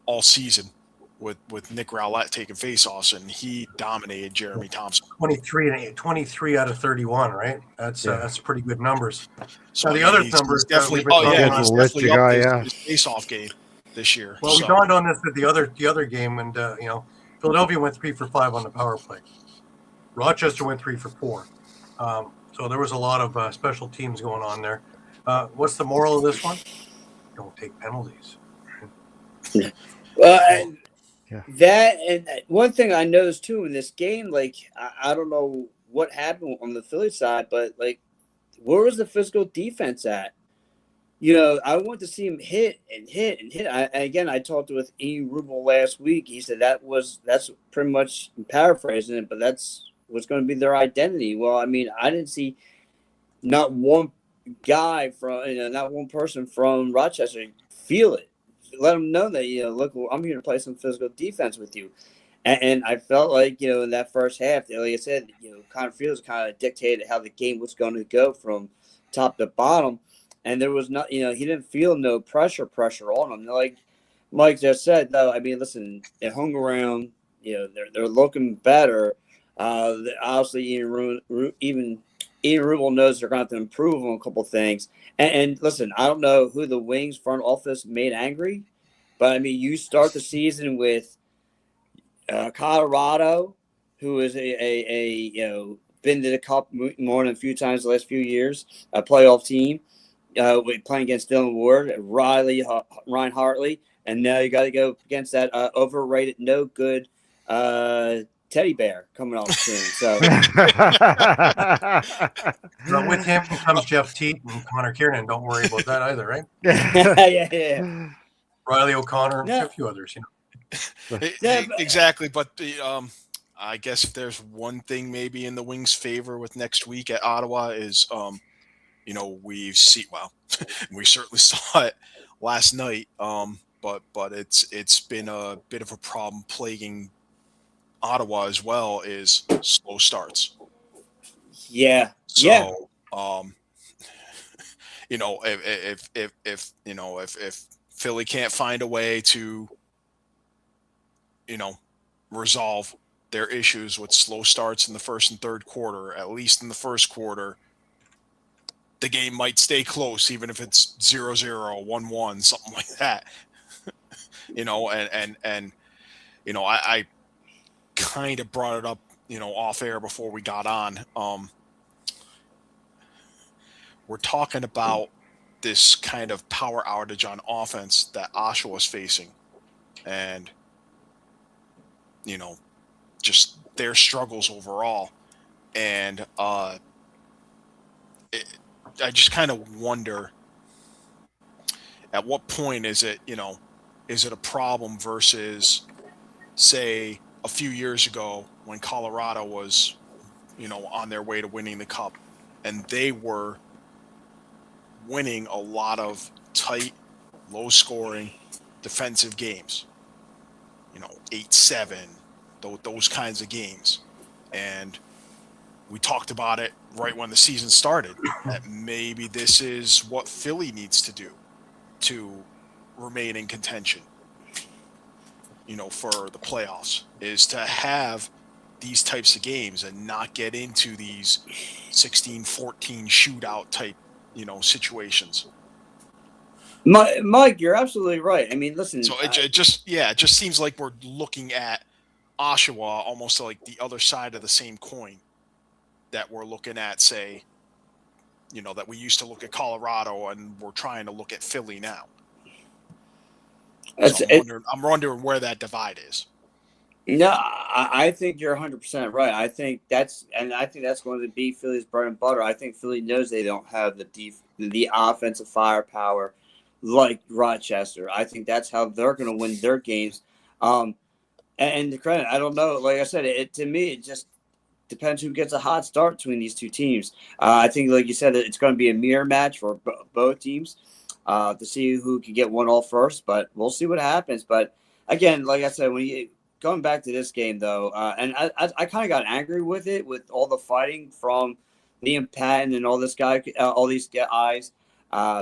all season with Nick Rowlett taking face-offs, and he dominated Jeremy Thompson.
23 out of 31, right? That's pretty good numbers.
So
the other numbers
definitely,
he's
definitely up his face-off game this year.
Well, we dawned on this at the other game, and Philadelphia went 3 for 5 on the power play. Rochester went 3 for 4. So there was a lot of special teams going on there. What's the moral of this one? Don't take penalties.
Well, that and one thing I noticed too in this game, like I don't know what happened on the Philly side, but like where was the physical defense at? I want to see him hit and hit and hit. I talked with E. Rubel last week. He said that's pretty much paraphrasing it, but that's what's going to be their identity. Well, I mean, I didn't see not one guy not one person from Rochester feel it. Let them know that, look, I'm here to play some physical defense with you. And I felt like, in that first half, like I said, Connor Fields kind of dictated how the game was going to go from top to bottom. And there was not, he didn't feel no pressure on him. Like Mike just said, though, I mean, listen, they hung around, they're looking better. Obviously, even Ian Rubel knows they're going to have to improve on a couple of things. And listen, I don't know who the Wings front office made angry, but I mean, you start the season with Colorado, who is a been to the Cup more than a few times the last few years, a playoff team, playing against Dylan Ward, Ryan Hartley, and now you got to go against that overrated, no good teddy bear coming off soon. So
with him comes Jeff Teat and Connor Kiernan. Don't worry about that either, right?
yeah.
Riley O'Connor, a few others,
Exactly, but I guess if there's one thing maybe in the Wings' favor with next week at Ottawa is, we certainly saw it last night, but it's been a bit of a problem plaguing Ottawa as well, is slow starts.
Yeah.
So, if Philly can't find a way to, resolve their issues with slow starts in the first and third quarter, at least in the first quarter, the game might stay close, even if it's 0-0, 1-1, something like that. I kind of brought it up, off air before we got on. We're talking about this kind of power outage on offense that Oshawa is facing, and just their struggles overall. And I just kind of wonder, at what point is it a problem versus, say, a few years ago when Colorado was, on their way to winning the Cup, and they were winning a lot of tight, low-scoring defensive games, 8-7, those kinds of games. And, we talked about it right when the season started, that maybe this is what Philly needs to do to remain in contention, for the playoffs, is to have these types of games and not get into these 16-14 shootout type, situations.
Mike, you're absolutely right. I mean, listen.
So it just seems like we're looking at Oshawa almost like the other side of the same coin that we're looking at, say, that we used to look at Colorado, and we're trying to look at Philly now. So I'm wondering where that divide is.
No, I think you're 100% right. I think that's going to be Philly's bread and butter. I think Philly knows they don't have the offensive firepower like Rochester. I think that's how they're going to win their games. And the credit, I don't know. Like I said, to me, it just depends who gets a hot start between these two teams. I think, like you said, it's going to be a mirror match for both teams to see who can get one off first. But we'll see what happens. But again, like I said, going back to this game, though, and I kind of got angry with it, with all the fighting from Liam Patton and all these guys,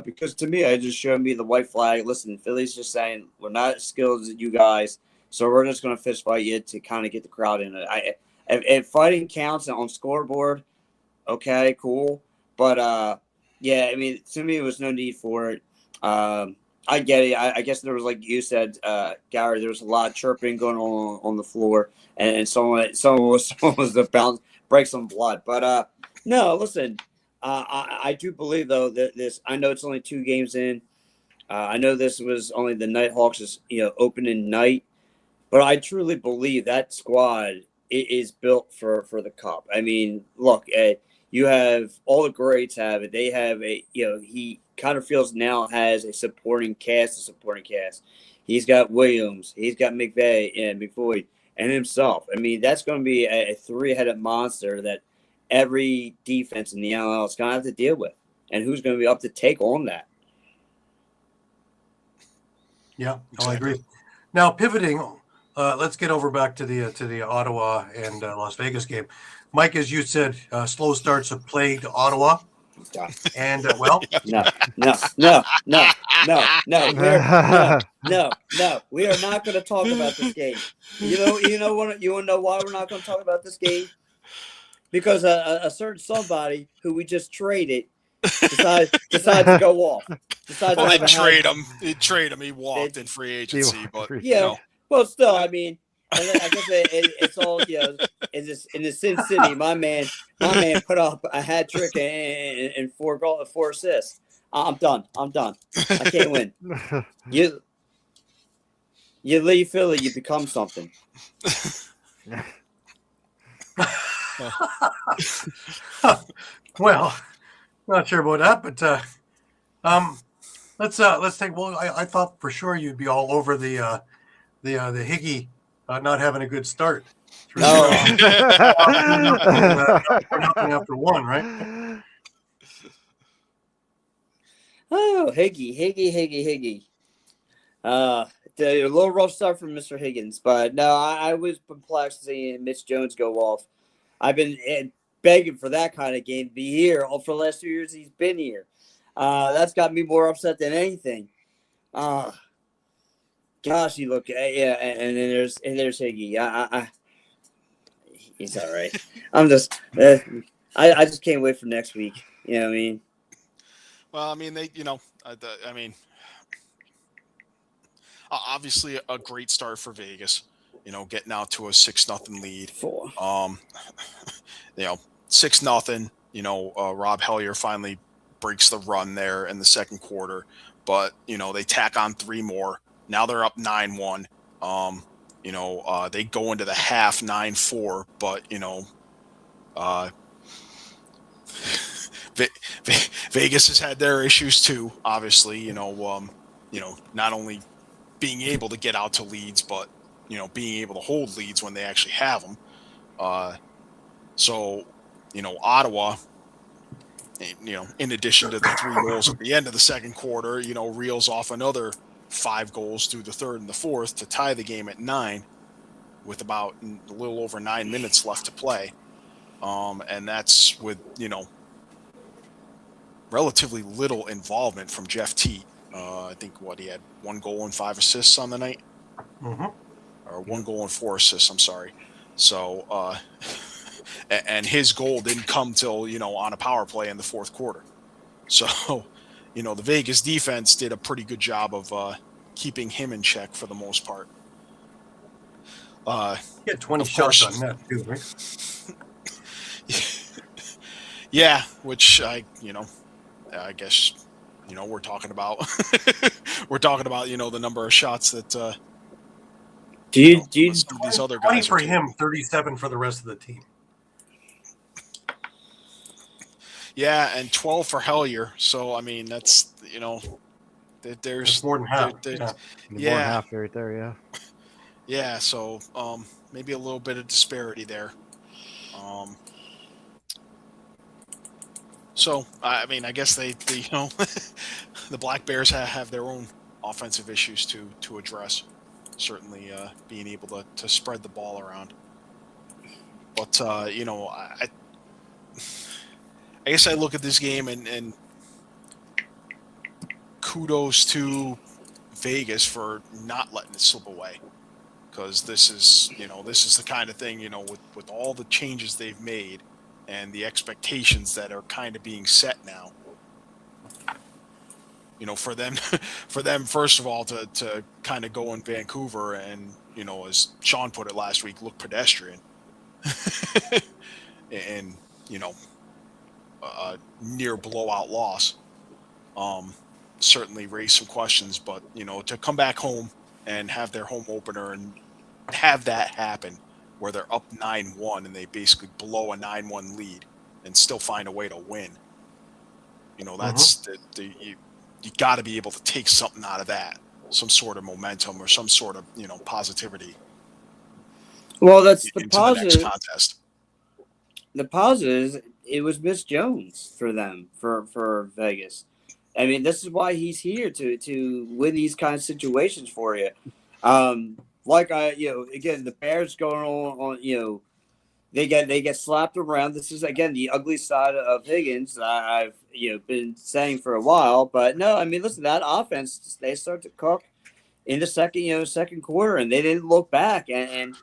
because to me, it just showed me the white flag. Listen, Philly's just saying, we're not as skilled as you guys, so we're just going to fist fight you to kind of get the crowd in it. If fighting counts on scoreboard, okay, cool. But, yeah, I mean, to me, there was no need for it. I get it. I guess there was, like you said, Gary, there was a lot of chirping going on the floor, and someone was about to break some blood. But no, listen, I do believe though that this. I know it's only 2 games in. I know this was only the Nighthawks' opening night, but I truly believe that squad is built for the Cup. I mean, look, you have all the greats have it. They have he kind of feels now has a supporting cast. He's got Williams, he's got McVeigh and McVoy, and himself. I mean, that's going to be a 3-headed monster that every defense in the NLL is going to have to deal with. And who's going to be up to take on that?
Yeah, I agree. Now, pivoting, let's get over back to the Ottawa and Las Vegas game. Mike, as you said, slow starts have plagued Ottawa. And well,
no, we are not going to talk about this game. You want to know why we're not going to talk about this game? Because a certain somebody who we just traded decided to go off.
They trade him. He walked in free agency, but
well, still, I mean. I guess it's all in the Sin City. My man put up a hat trick and 4 assists. I'm done. I can't win. You leave Philly, you become something.
Well, not sure about that, but let's take. Well, I thought for sure you'd be all over the Higgy. Not having a good start.
No.
Nothing after 1, right?
Oh, Higgy. A little rough start from Mr. Higgins, but no, I was perplexed seeing Mitch Jones go off. I've been begging for that kind of game to be here. For the last 2 years he's been here. That's got me more upset than anything. Gosh, you look, and then there's Higgy. He's all right. I'm just, I just can't wait for next week. You know what I mean?
Well, I mean, obviously a great start for Vegas. Getting out to a 6-0 lead.
4.
6-0. Rob Hellier finally breaks the run there in the second quarter, but they tack on 3 more. Now they're up 9-1. They go into the half 9-4, but Vegas has had their issues too. Obviously, not only being able to get out to leads, but being able to hold leads when they actually have them. So Ottawa, in addition to the 3 goals at the end of the second quarter, reels off another 5 goals through the third and the fourth to tie the game at 9 with about a little over 9 minutes left to play. And that's with, relatively little involvement from Jeff Teat. I think he had 1 goal and 5 assists on the night, or 1 goal and 4 assists. I'm sorry. So, and his goal didn't come till on a power play in the 4th quarter. So, the Vegas defense did a pretty good job of keeping him in check for the most part.
He had 20 shots on net too, right?
Yeah, which I guess, we're talking about the number of shots that some of these other
20
guys
for
are
him, 37 for the rest of the team.
Yeah, and 12 for Hellier. So I mean, that's there's
That's more than half.
More than half right there, yeah.
Yeah, so maybe a little bit of disparity there. So I mean, I guess they the Black Bears have their own offensive issues to address. Certainly, being able to spread the ball around. But I guess I look at this game and kudos to Vegas for not letting it slip away, because this is the kind of thing, with all the changes they've made and the expectations that are kind of being set now. For them first of all to kind of go in Vancouver and as Shawn put it last week, look pedestrian, and near blowout loss. Certainly raised some questions, but to come back home and have their home opener and have that happen where they're up 9-1 and they basically blow a 9-1 lead and still find a way to win. That's you got to be able to take something out of that, some sort of momentum or some sort of positivity.
Well, that's the
into
positive.
The next contest.
The positive is it was Miss Jones for them, for Vegas. I mean, this is why he's here to win these kind of situations for you. Again, the Bears going on, they get slapped around. This is again the ugly side of Higgins. I've been saying for a while, but no, I mean, listen, that offense, they start to cook in the second quarter, and they didn't look back, and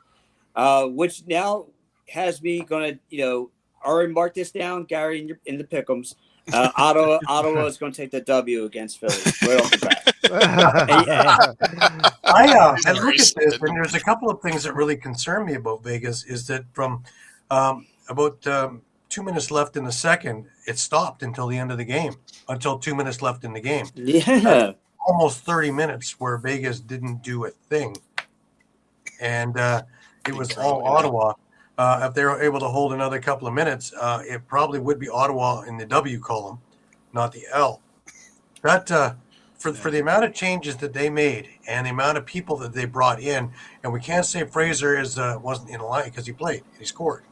which now has me going to already mark this down, Gary, in the pick'ems. Ottawa is going to take the W against Philly right off the bat.
I look at this, and there's a couple of things that really concern me about Vegas. Is that from about 2 minutes left in the second, it stopped until the end of the game. Until 2 minutes left in the game.
Yeah,
almost 30 minutes where Vegas didn't do a thing, and it was all Ottawa. If they were able to hold another couple of minutes, it probably would be Ottawa in the W column, not the L. That for the amount of changes that they made and the amount of people that they brought in, and we can't say Fraser wasn't in line because he played, he scored.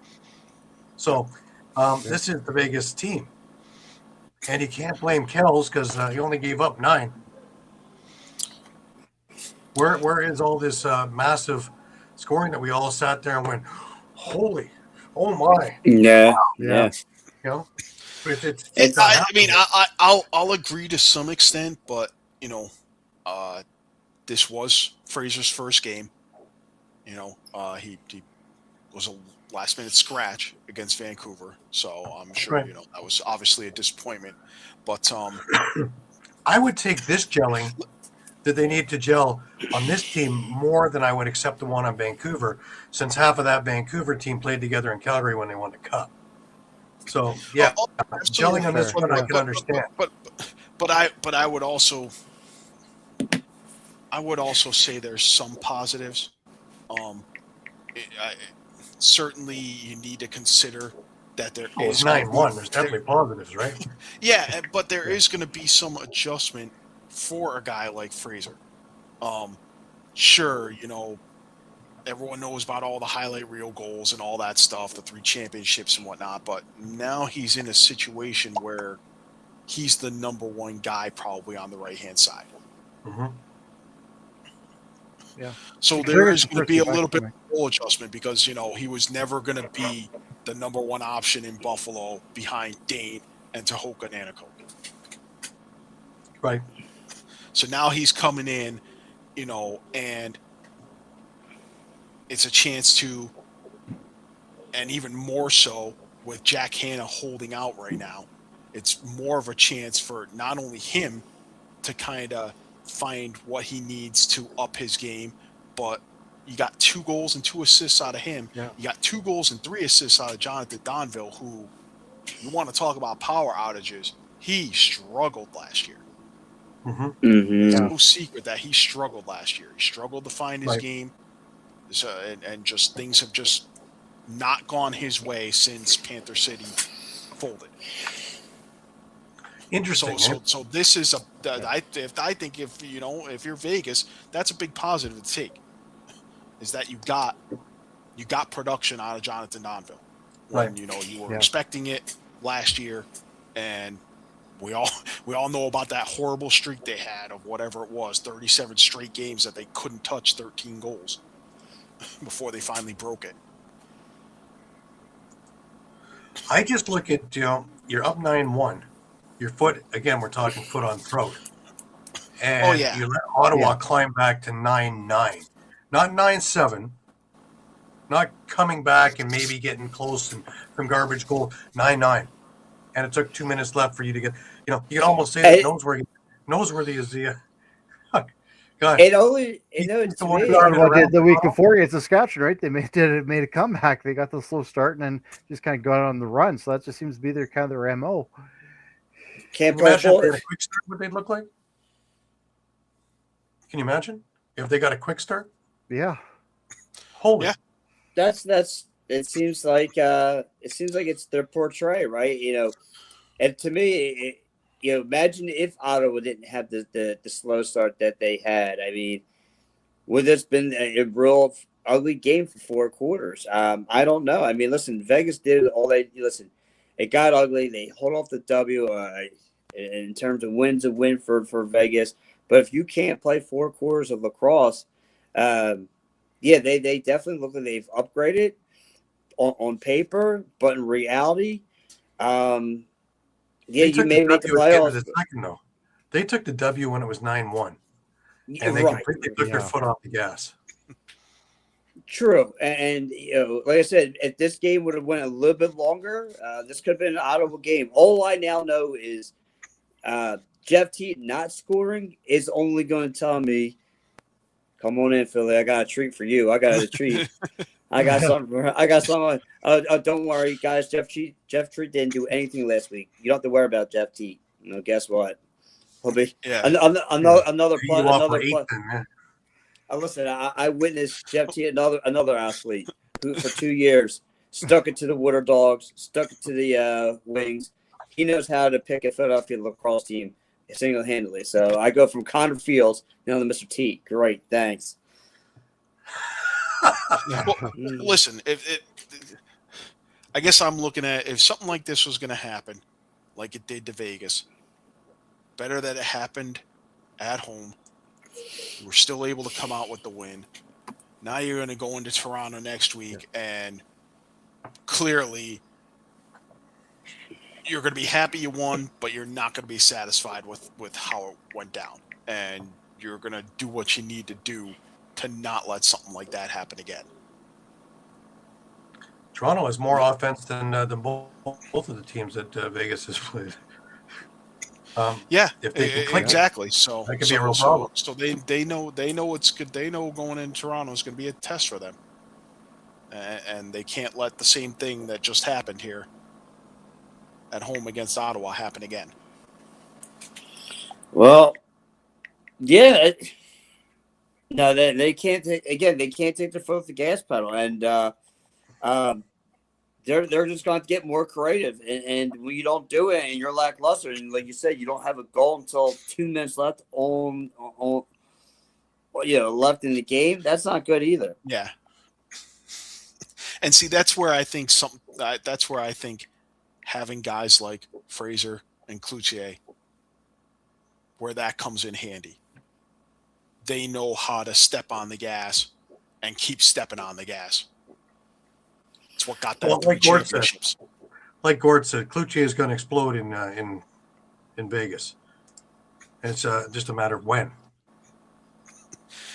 So this is the Vegas team, and you can't blame Kells because he only gave up 9. Where is all this massive scoring that we all sat there and went, holy, oh my!
Yeah.
I'll agree to some extent, but this was Fraser's first game. He was a last-minute scratch against Vancouver, so I'm sure that was obviously a disappointment. But
I would take this gelling that they need to gel on this team more than I would accept the one on Vancouver, since half of that Vancouver team played together in Calgary when they won the Cup. So yeah, gelling on this one I can understand.
But I would also say there's some positives. Certainly you need to consider that there is
9-1. There's definitely positives, right?
Yeah, but there is going to be some adjustment for a guy like Fraser. Sure, everyone knows about all the highlight reel goals and all that stuff, the 3 championships and whatnot, but now he's in a situation where he's the number 1 guy probably on the right-hand side.
Mm-hmm.
Yeah.
So there is going to be a little bit of role adjustment because, he was never going to be the number one option in Buffalo behind Dane and Tehoka Nanticoke.
Right.
So now he's coming in, and it's a chance to, and even more so with Jack Hanna holding out right now, it's more of a chance for not only him to kind of find what he needs to up his game, but you got 2 goals and 2 assists out of him.
Yeah.
You got 2 goals and 3 assists out of Jonathan Donville, who, you want to talk about power outages, he struggled last year.
Mm-hmm.
It's no secret that he struggled last year. He struggled to find his game. So, and just things have just not gone his way since Panther City folded.
Interesting.
So this is I think if you're Vegas, that's a big positive to take. Is that you got production out of Jonathan Donville when you were expecting it last year, and we all know about that horrible streak they had of whatever it was, 37 straight games that they couldn't touch 13 goals before they finally broke it.
I just look at, you're up 9-1. Your foot, again, we're talking foot on throat. And you let Ottawa climb back to 9-9. Not 9-7. Not coming back and maybe getting close and from garbage goal. 9-9. And it took 2 minutes left for you to get, you can almost say that noseworthy is the God.
The week before against Saskatchewan, right? They made a comeback. They got the slow start and then just kind of got on the run. So that just seems to be their MO.
Can't
Can you imagine if they had a quick start, what they'd look like? Can you imagine if they got a quick start?
Yeah.
Holy.
Yeah. That's. It seems like it's their portray, right? And to me, imagine if Ottawa didn't have the slow start that they had. I mean, would this been a real ugly game for 4 quarters? I don't know. I mean, listen, Vegas did all they listen. It got ugly. They hold off the W. In terms of wins, a win for Vegas. But if you can't play 4 quarters of lacrosse, they definitely look like they've upgraded on paper, but in reality, you may make the playoffs.
They took the W when it was 9-1, and they completely took their foot off the gas.
True, and like I said, if this game would have went a little bit longer, this could have been an Ottawa game. All I now know is Jeff Teat not scoring is only going to tell me, "Come on in, Philly. I got a treat for you. I got a treat. I got something. Don't worry, guys. Jeff Treat didn't do anything last week. You don't have to worry about Jeff Teat. Guess what? He'll be another plus. Listen, I witnessed Jeff Teat, another athlete who for 2 years stuck it to the Water Dogs, stuck it to the Wings. He knows how to pick a Philadelphia lacrosse team single-handedly. So I go from Connor Fields to Mr. T. Great, thanks.
Well, listen, I guess I'm looking at if something like this was going to happen, like it did to Vegas, better that it happened at home. We're still able to come out with the win. Now you're going to go into Toronto next week, and clearly you're going to be happy you won, but you're not going to be satisfied with how it went down. And you're going to do what you need to do to not let something like that happen again.
Toronto has more offense than both of the teams that Vegas has played.
If they can click exactly. So
that could be a real problem.
So they know it's good. They know going in Toronto is going to be a test for them, and they can't let the same thing that just happened here at home against Ottawa happen again.
Well, yeah. No, they can't take their foot off the gas pedal, and they're just going to get more creative. And when you don't do it, and you're lackluster, and like you said, you don't have a goal until 2 minutes left left in the game. That's not good either.
Yeah. And see, that's where I think having guys like Fraser and Cloutier, where that comes in handy. They know how to step on the gas and keep stepping on the gas. It's what got them
Well,
to the
like Gord said,
championships.
Cloutier is going to explode in Vegas. It's just a matter of when.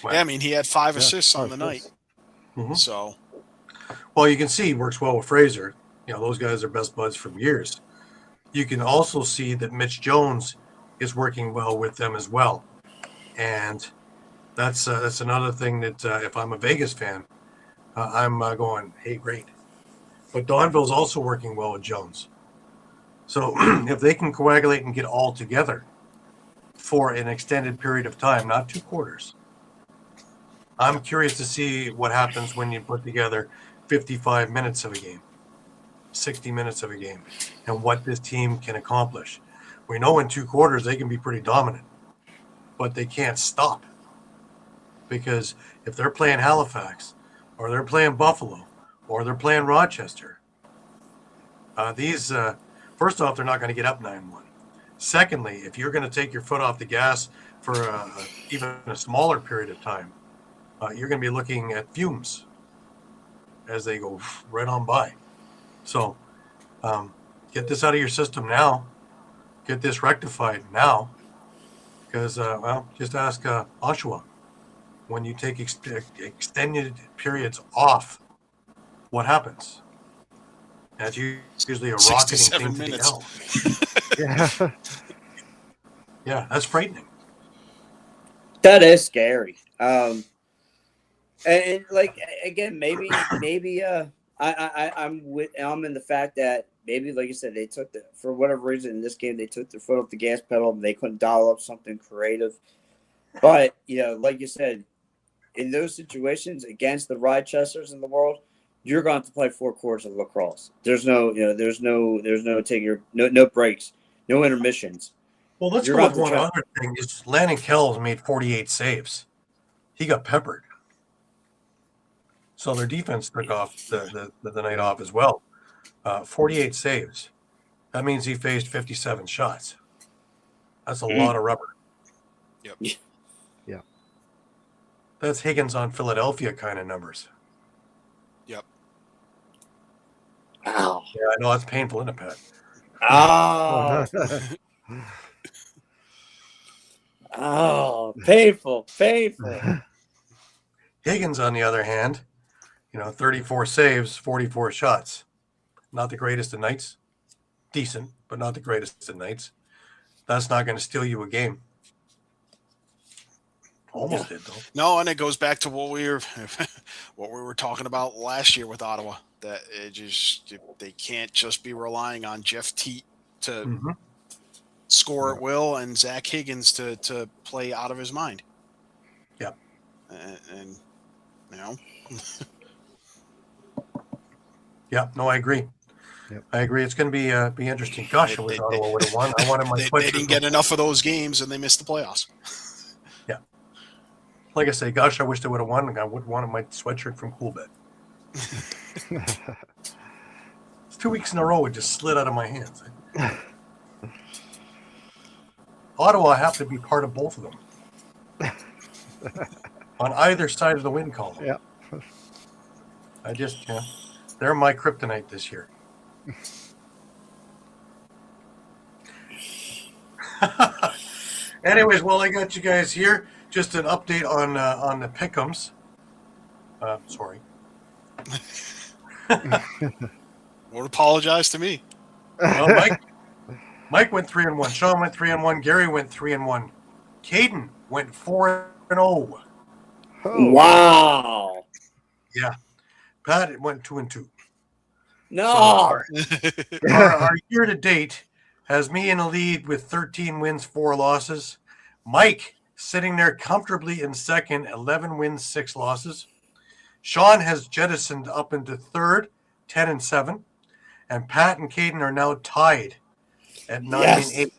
Yeah, I mean, he had 5 assists on the night.
Mhm.
So,
Well, you can see he works well with Fraser. Those guys are best buds from years. You can also see that Mitch Jones is working well with them as well. And that's another thing that if I'm a Vegas fan, I'm going, hey, great. But Donville's also working well with Jones. So if they can coagulate and get all together for an extended period of time, not 2 quarters, I'm curious to see what happens when you put together 55 minutes of a game, 60 minutes of a game, and what this team can accomplish. We know in 2 quarters they can be pretty dominant, but they can't stop. Because if they're playing Halifax, or they're playing Buffalo, or they're playing Rochester, first off, they're not going to get up 9-1. Secondly, if you're going to take your foot off the gas for even a smaller period of time, you're going to be looking at fumes as they go right on by. So get this out of your system now. Get this rectified now. Because, just ask Oshawa. When you take extended periods off, what happens? That's usually a rocketing thing to the hell.
Yeah.
Yeah, that's frightening.
That is scary. And like again, maybe I'm in the fact that maybe, like you said, they took for whatever reason in this game they took their foot off the gas pedal and they couldn't dial up something creative. But like you said, in those situations against the Rochesters in the world, you're going to have to play 4 quarters of lacrosse. There's no taking no breaks, no intermissions.
Well, let's go with one other thing. Is Landon Kells made 48 saves. He got peppered. So their defense took off the night off as well. 48 saves. That means he faced 57 shots. That's a lot of rubber.
Yep.
Yeah.
That's Higgins on Philadelphia kind of numbers.
Yep.
Ow.
Yeah, I know that's painful, isn't it, Pat?
Oh. Oh, painful.
Higgins, on the other hand, 34 saves, 44 shots. Not the greatest of nights. Decent, but not the greatest of nights. That's not going to steal you a game. Almost did, though.
No, and it goes back to what we were talking about last year with Ottawa. That they can't just be relying on Jeff Teat to score at will and Zach Higgins to play out of his mind.
Yeah.
And
Yeah, no, I agree.
Yep.
I agree. It's going to be interesting. Gosh, I wish Ottawa would have won. I wanted my sweatshirt.
They didn't get enough of those games, and they missed the playoffs.
Yeah. Like I say, gosh, I wish they would have won. I would have wanted my sweatshirt from Coolbet. It's 2 weeks in a row it just slid out of my hands. Ottawa have to be part of both of them. On either side of the win column.
Yeah.
They're my kryptonite this year. Anyways, well, I got you guys here. Just an update on the pick'ems. Sorry.
Won't apologize to me.
Well, Mike went 3-1. Shawn went 3-1. Gary went 3-1. Caden went 4-0.
Oh.
Wow.
Yeah. Pat went 2-2.
No.
So our year to date has me in the lead with 13 wins, 4 losses. Mike sitting there comfortably in second, 11 wins, 6 losses. Shawn has jettisoned up into third, 10-7. And Pat and Caden are now tied at 9-8.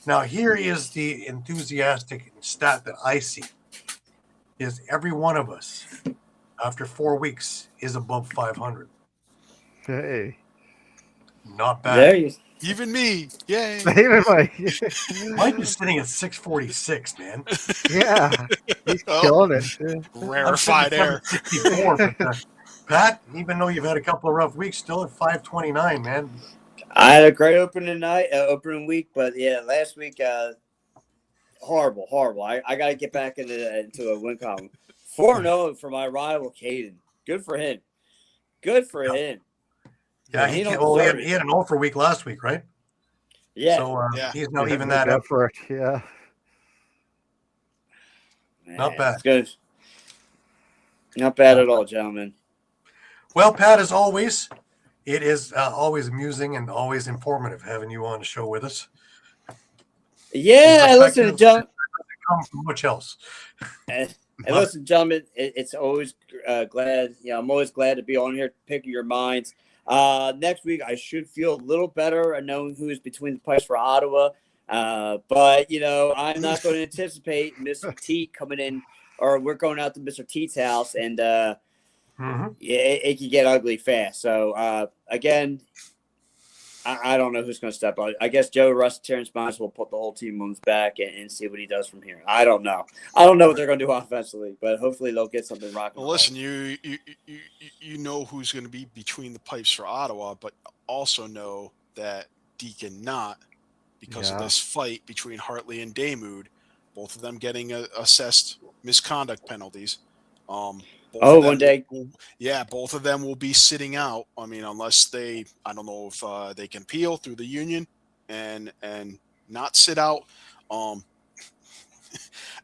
Now, here is the enthusiastic stat that I see. Is every one of us, after 4 weeks, is above 500.
Hey.
Not bad.
There you
Even me. Yay.
Even Mike.
Mike is sitting at 646, man.
Yeah. He's killing it.
Rarefied air.
64, but Pat, even though you've had a couple of rough weeks, still at 529, man.
I had a great opening week, but yeah, last week, horrible. I got to get back into a win column. 4-0 for my rival Caden. Good for him.
Yeah, he had an offer week last week, right?
Yeah.
So he's not even
that
that up.
for it. Yeah.
Man,
Not bad.
It's good. Not bad at all, gentlemen.
Well, Pat, as always, it is always amusing and always informative having you on the show with us.
Yeah, listen, gentlemen.
Come from much else.
And listen, gentlemen, it's always glad. I'm always glad to be on here, picking your minds. Next week, I should feel a little better knowing who is between the pipes for Ottawa. But I'm not going to anticipate Mr. Teat coming in, or we're going out to Mr. Teat's house, and it can get ugly fast. So again, I don't know who's going to step up. I guess Joe Russ, Terrence Miles will put the whole team on his back and see what he does from here. I don't know. I don't know what they're going to do offensively, but hopefully they'll get something rocking.
Well, listen, you know who's going to be between the pipes for Ottawa, but also know that Deacon not, because of this fight between Hartley and Damoud, both of them getting assessed misconduct penalties.
One day.
Both of them will be sitting out. I mean, unless I don't know if they can appeal through the union and not sit out. I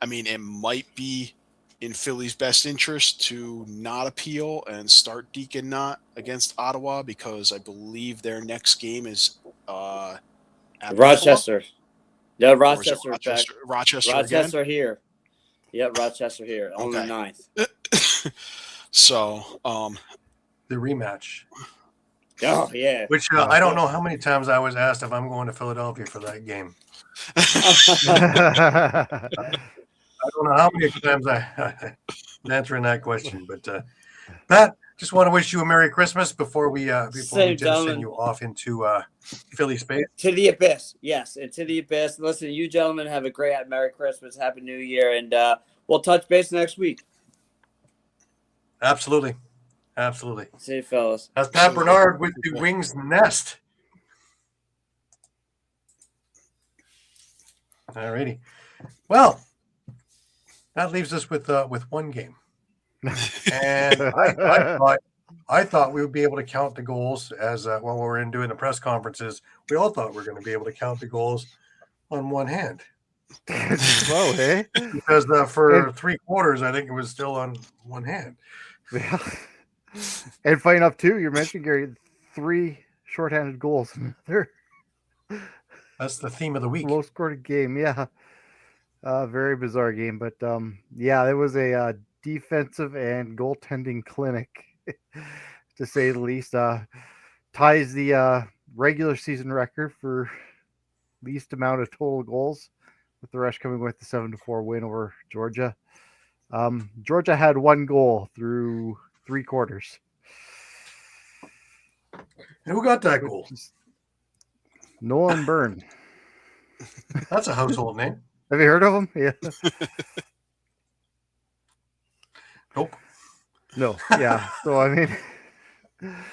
mean, it might be in Philly's best interest to not appeal and start Deacon not against Ottawa, because I believe their next game is at
Rochester.
Buffalo.
Yeah, Rochester.
Rochester
here. Yeah, Rochester here on the 9th.
So,
the rematch.
Oh, yeah.
Which I don't know how many times I was asked if I'm going to Philadelphia for that game. I don't know how many times I'm answering that question, but Pat, just want to wish you a Merry Christmas before we send you off into Philly space.
To the abyss, yes, and to the abyss. Listen, you gentlemen have a great Merry Christmas, Happy New Year, and we'll touch base next week.
Absolutely.
See you, fellas.
That's Pat Bernard with the Wings Nest. All righty. Well, that leaves us with one game. And I thought we would be able to count the goals as when we were doing the press conferences. We all thought we were going to be able to count the goals on one hand.
Slow, hey?
Because for 3 quarters, I think it was still on one hand.
Yeah. And funny enough, too, you're mentioning, Gary, 3 shorthanded goals.
That's the theme of the week.
Low scored game, yeah. Very bizarre game, but it was a defensive and goaltending clinic, to say the least. Ties the regular season record for least amount of total goals, with the Rush coming with the 7-4 win over Georgia. Georgia had 1 goal through 3 quarters.
And who got that goal?
Nolan Byrne.
That's a household name.
Have you heard of him? Yeah.
Nope.
No. Yeah. So, I mean,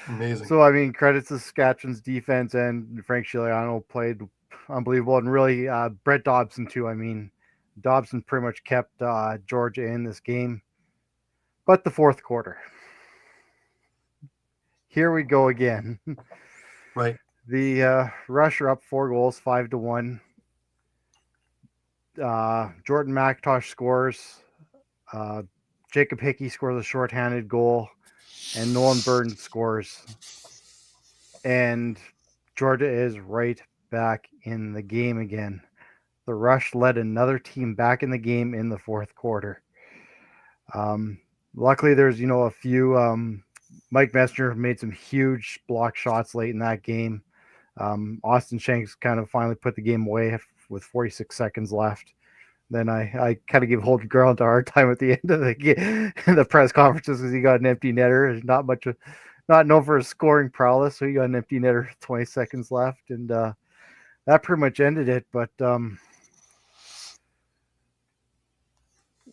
amazing.
So, I mean, credits to Saskatchewan's defense, and Frank Giuliano played unbelievable, and really Brett Dobson too. I mean, Dobson pretty much kept Georgia in this game. But the fourth quarter, here we go again.
Right.
The Rush are up 4 goals, 5-1. Jordan McIntosh scores. Jacob Hickey scores a shorthanded goal, and Nolan Byrne scores. And Georgia is right back in the game again. The Rush led another team back in the game in the fourth quarter. Luckily, there's a few. Mike Messenger made some huge block shots late in that game. Austin Shanks kind of finally put the game away with 46 seconds left. Then I kind of give Holden Garland a hard time at the end of the game, the press conferences, because he got an empty netter. Not known for his scoring prowess, so he got an empty netter with 20 seconds left, and that pretty much ended it. But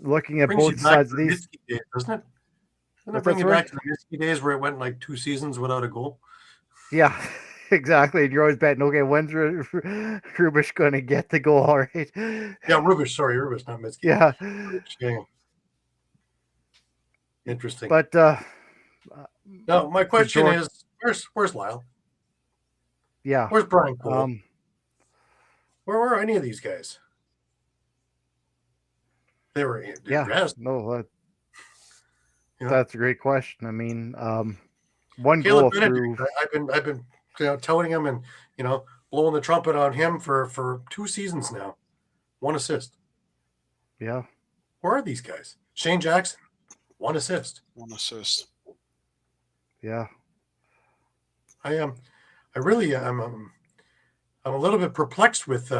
looking at both sides of these,
doesn't it? Gonna bring you back to the Minsky days where it went like 2 seasons without a goal.
Yeah, exactly. And you're always betting, okay, when's Rubish going to get the goal? All right.
Yeah, Rubish, not Minsky.
Yeah.
Yeah. Interesting.
But
now my question is, where's Lyle?
Yeah.
Where's Brian Cole? Where were any of these guys? They were dressed.
No, that's a great question. I mean, one
Caleb
goal
Benedict,
through.
I've been touting him and blowing the trumpet on him for 2 seasons now. 1 assist.
Yeah.
Where are these guys? Shane Jackson, 1 assist.
1 assist.
Yeah.
I'm a little bit perplexed with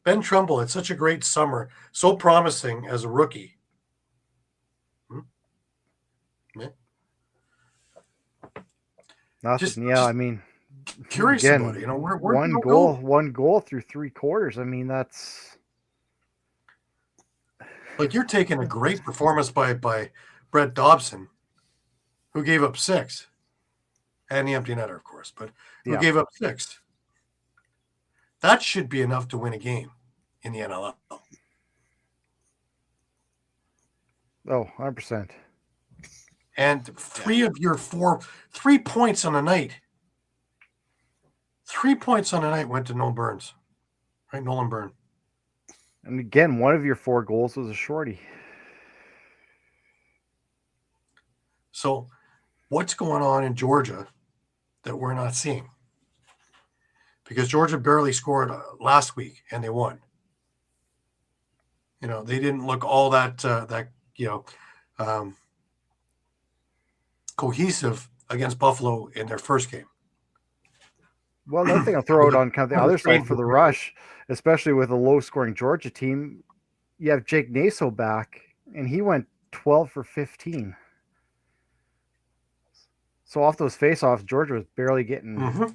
Ben Trumbull had such a great summer, so promising as a rookie. Yeah.
Nothing. I mean,
curious
again,
about it. Where
one goal through 3 quarters. I mean, that's
like you're taking a great performance by Brett Dobson, who gave up 6, and the empty netter, of course, but who gave up 6. That should be enough to win a game in the NLL.
Oh, 100%.
And 3 of your 3 points on a night. 3 points on a night went to Nolan Burns. Right, Nolan Byrne.
And again, one of your 4 goals was a shorty.
So what's going on in Georgia that we're not seeing? Because Georgia barely scored last week and they won. They didn't look all that cohesive against Buffalo in their first game.
Well, another thing I'll throw out on kind of the other side for the Rush, especially with a low-scoring Georgia team, you have Jake Naso back, and he went 12 for 15. So off those face-offs, Georgia was barely getting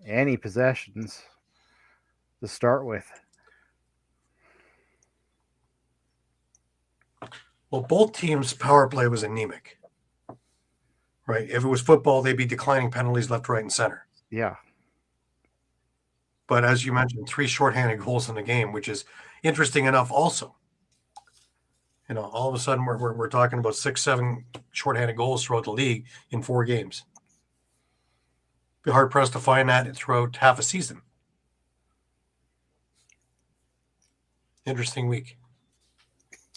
any possessions to start with.
Well, both teams' power play was anemic, right? If it was football, they'd be declining penalties left, right, and center.
Yeah.
But as you mentioned, 3 shorthanded goals in the game, which is interesting enough also. All of a sudden we're talking about 6, 7 shorthanded goals throughout the league in 4 games. Be hard pressed to find that throughout half a season. Interesting week.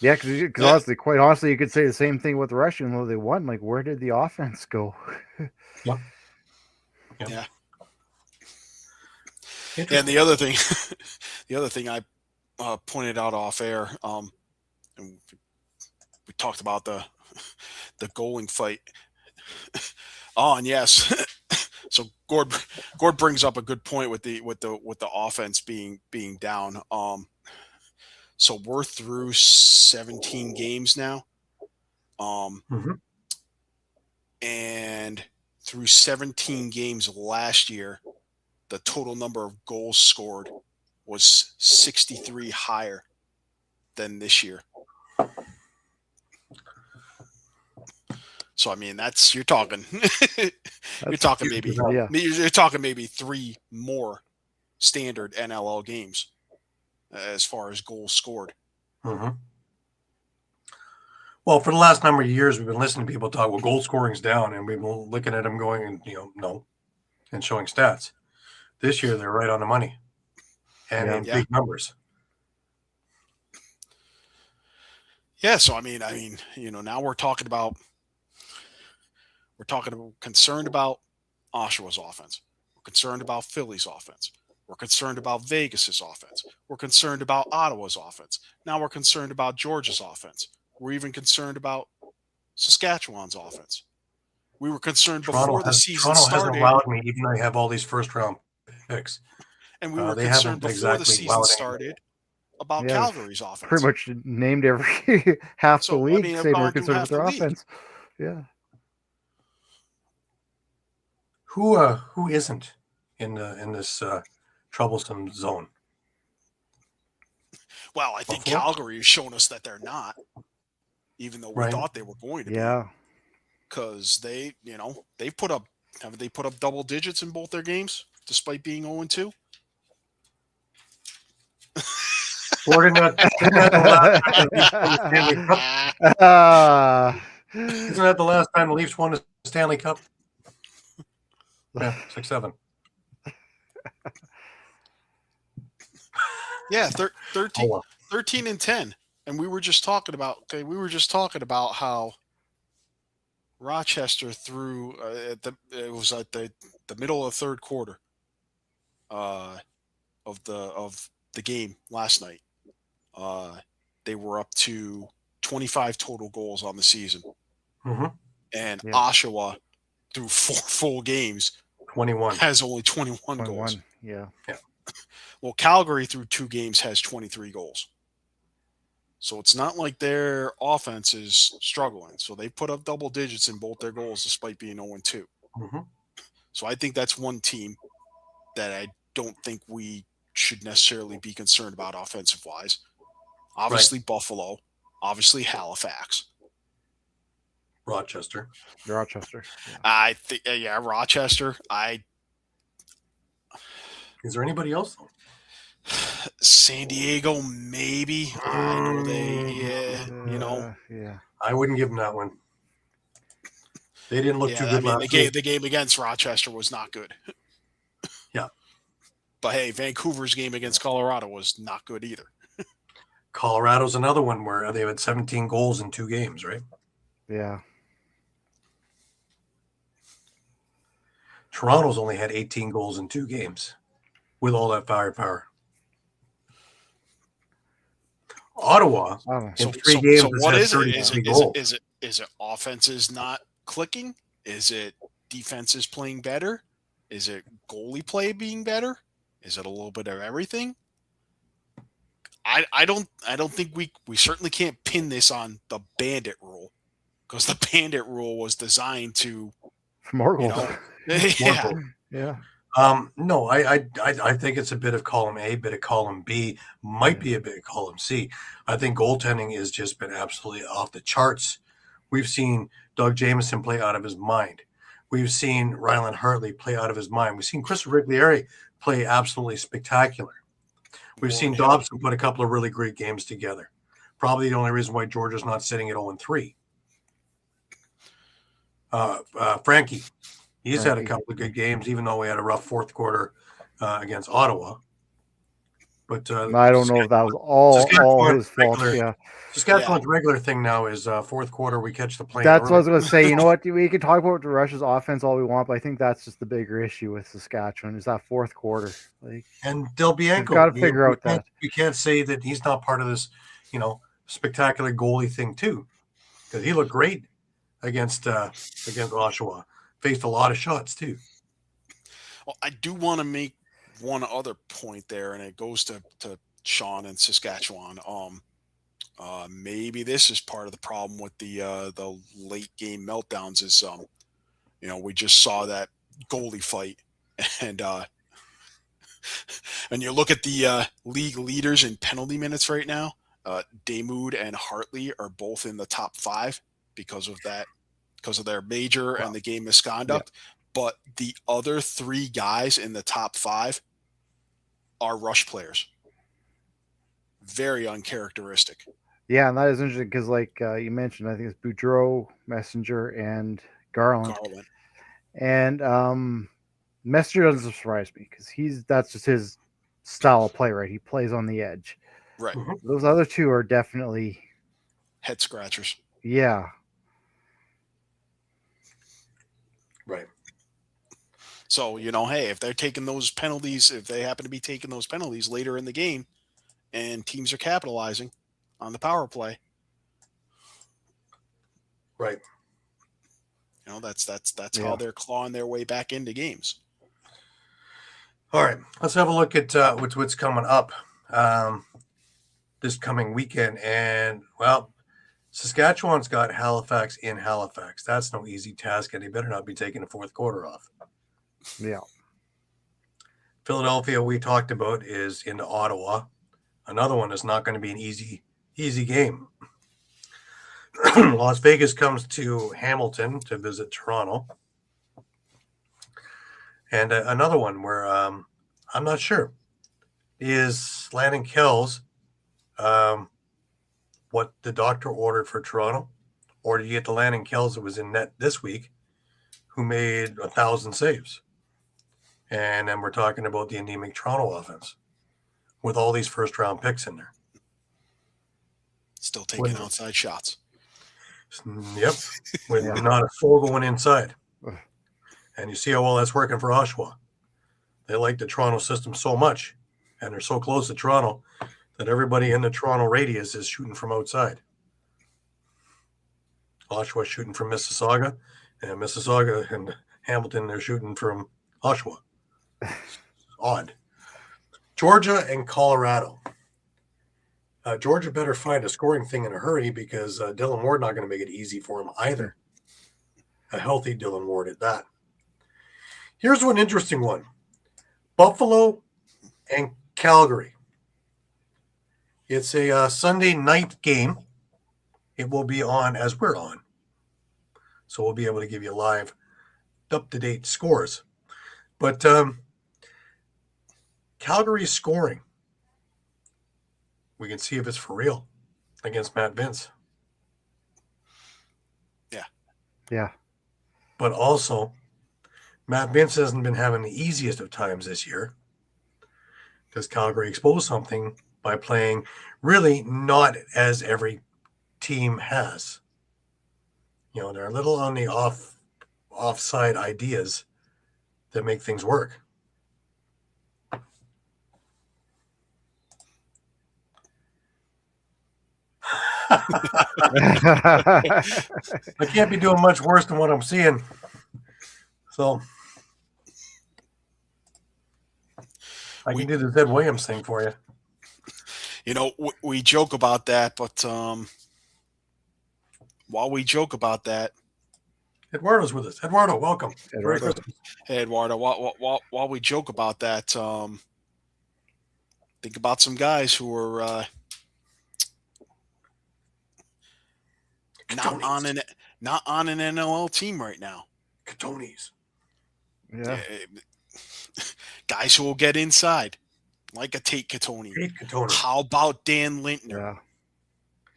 Yeah, because quite honestly, you could say the same thing with the Russian, though they won. Like, where did the offense go?
Yeah. And the other thing I pointed out off air, and we talked about the goaling fight. And yes, so Gord brings up a good point with the offense being down. So we're through 17 games now, and through 17 games last year, the total number of goals scored was 63 higher than this year. So I mean, you're talking maybe 3 more standard NLL games as far as goals scored.
Well, for the last number of years, we've been listening to people talk, well, goal scoring's down, and we've been looking at them going, no, and showing stats. This year, they're right on the money, and in big numbers.
Yeah, so I mean, now we're concerned about Oshawa's offense. We're concerned about Philly's offense. We're concerned about Vegas's offense. We're concerned about Ottawa's offense. Now we're concerned about Georgia's offense. We're even concerned about Saskatchewan's offense. We were concerned before the season started.
Toronto hasn't allowed me, even though I have all these first-round picks.
And we were concerned before the season started about Calgary's offense.
Pretty much named every half the league saying we're concerned with their offense. Yeah.
Who isn't in this troublesome zone?
Well, I think Calgary has shown us that they're not, even though we thought they were going to be.
Yeah.
because they put up double digits in both their games despite being 0-2.
Gordon, isn't that the last time the Leafs won the Stanley Cup? Yeah, 6-7.
Yeah, 13,
Oh, well.
13-10, and we were just talking about how Rochester threw it was at the middle of the third quarter of the game last night. They were up to 25 total goals on the season, and Oshawa through 4 full games
21
has only 21 goals.
Yeah.
Well, Calgary through 2 games has 23 goals. So it's not like their offense is struggling. So they put up double digits in both their goals despite being 0-2. So I think that's one team that I don't think we should necessarily be concerned about offensive-wise. Obviously Buffalo. Obviously Halifax.
Rochester.
Yeah.
I think, Rochester.
Is there anybody else?
San Diego, maybe. I know
Yeah.
I wouldn't give them that one. They didn't look too good last week.
The game against Rochester was not good.
Yeah.
But hey, Vancouver's game against Colorado was not good either.
Colorado's another one where they had 17 goals in 2 games, right?
Yeah.
Toronto's only had 18 goals in 2 games with all that firepower. Ottawa in 3 games.
So what is it? Is it offenses not clicking? Is it defenses playing better? Is it goalie play being better? Is it a little bit of everything? I don't think we certainly can't pin this on the bandit rule, because the bandit rule was designed to
more goals.
Yeah. No, I think it's a bit of column A, bit of column B, might be a bit of column C. I think goaltending has just been absolutely off the charts. We've seen Doug Jamieson play out of his mind. We've seen Ryland Hartley play out of his mind. We've seen Chris Riglieri play absolutely spectacular. We've seen Dobson put a couple of really great games together. Probably the only reason why Georgia's not sitting at 0-3. Frankie. He's had a couple of good games, even though we had a rough fourth quarter against Ottawa. But
I don't know if that was all his fault. Yeah,
Saskatchewan's regular thing now is fourth quarter we catch the plane.
That's what I was going to say. You know what? We can talk about the Russia's offense all we want, but I think that's just the bigger issue with Saskatchewan is that fourth quarter.
And Del Bianco,
got to figure out that
we can't say that he's not part of this, spectacular goalie thing too, because he looked great against Oshawa. Faced a lot of shots too.
Well, I do want to make one other point there, and it goes to Shawn and Saskatchewan. Maybe this is part of the problem with the late game meltdowns. Is we just saw that goalie fight, and you look at the league leaders in penalty minutes right now. Damoud and Hartley are both in the top 5 because of their major and the game misconduct. Yeah. But the other 3 guys in the top 5 are rush players. Very uncharacteristic.
Yeah, and that is interesting because, you mentioned, I think it's Boudreau, Messenger, and Garland. And Messenger doesn't surprise me because that's just his style of play, right? He plays on the edge.
Right.
Mm-hmm. Those other 2 are definitely
head scratchers.
Yeah.
Right.
So, hey, if they're taking those penalties, if they happen to be taking those penalties later in the game and teams are capitalizing on the power play.
Right.
That's how they're clawing their way back into games.
All right. Let's have a look at what's coming up this coming weekend. And, Saskatchewan's got Halifax in Halifax. That's no easy task, and they better not be taking the fourth quarter off.
Yeah.
Philadelphia, we talked about, is into Ottawa. Another one is not going to be an easy game. Las Vegas comes to Hamilton to visit Toronto. And another one where I'm not sure. Is Landon Kells what the doctor ordered for Toronto? Or did you get the Landon Kells that was in net this week who made 1,000 saves? And then we're talking about the anemic Toronto offense with all these first-round picks in there.
Still taking outside shots.
Yep. With not a soul going inside. And you see how well that's working for Oshawa. They like the Toronto system so much, and they're so close to Toronto that everybody in the Toronto radius is shooting from outside. Oshawa shooting from Mississauga, and Mississauga and Hamilton, they're shooting from Oshawa. Odd. Georgia and Colorado. Georgia better find a scoring thing in a hurry because Dylan Ward not going to make it easy for him either. A healthy Dylan Ward at that. Here's one interesting one. Buffalo and Calgary. It's a Sunday night game. It will be on as we're on. So we'll be able to give you live, up-to-date scores. But Calgary's scoring. We can see if it's for real against Matt Vince.
Yeah.
But also, Matt Vince hasn't been having the easiest of times this year because Calgary exposed something by playing really not as every team has. You know, they're a little on the offside ideas that make things work. I can't be doing much worse than what I'm seeing. So I can do the Zed Williams thing for you.
You know, we joke about that, but while we joke about that,
Eduardo's with us. Eduardo, welcome.
Eduardo.
hey, Eduardo, while we joke about that, think about some guys who are not on an NLL team right now.
Catones.
Yeah.
Guys who will get inside, like a Tate Catoni. How about Dan Lintner?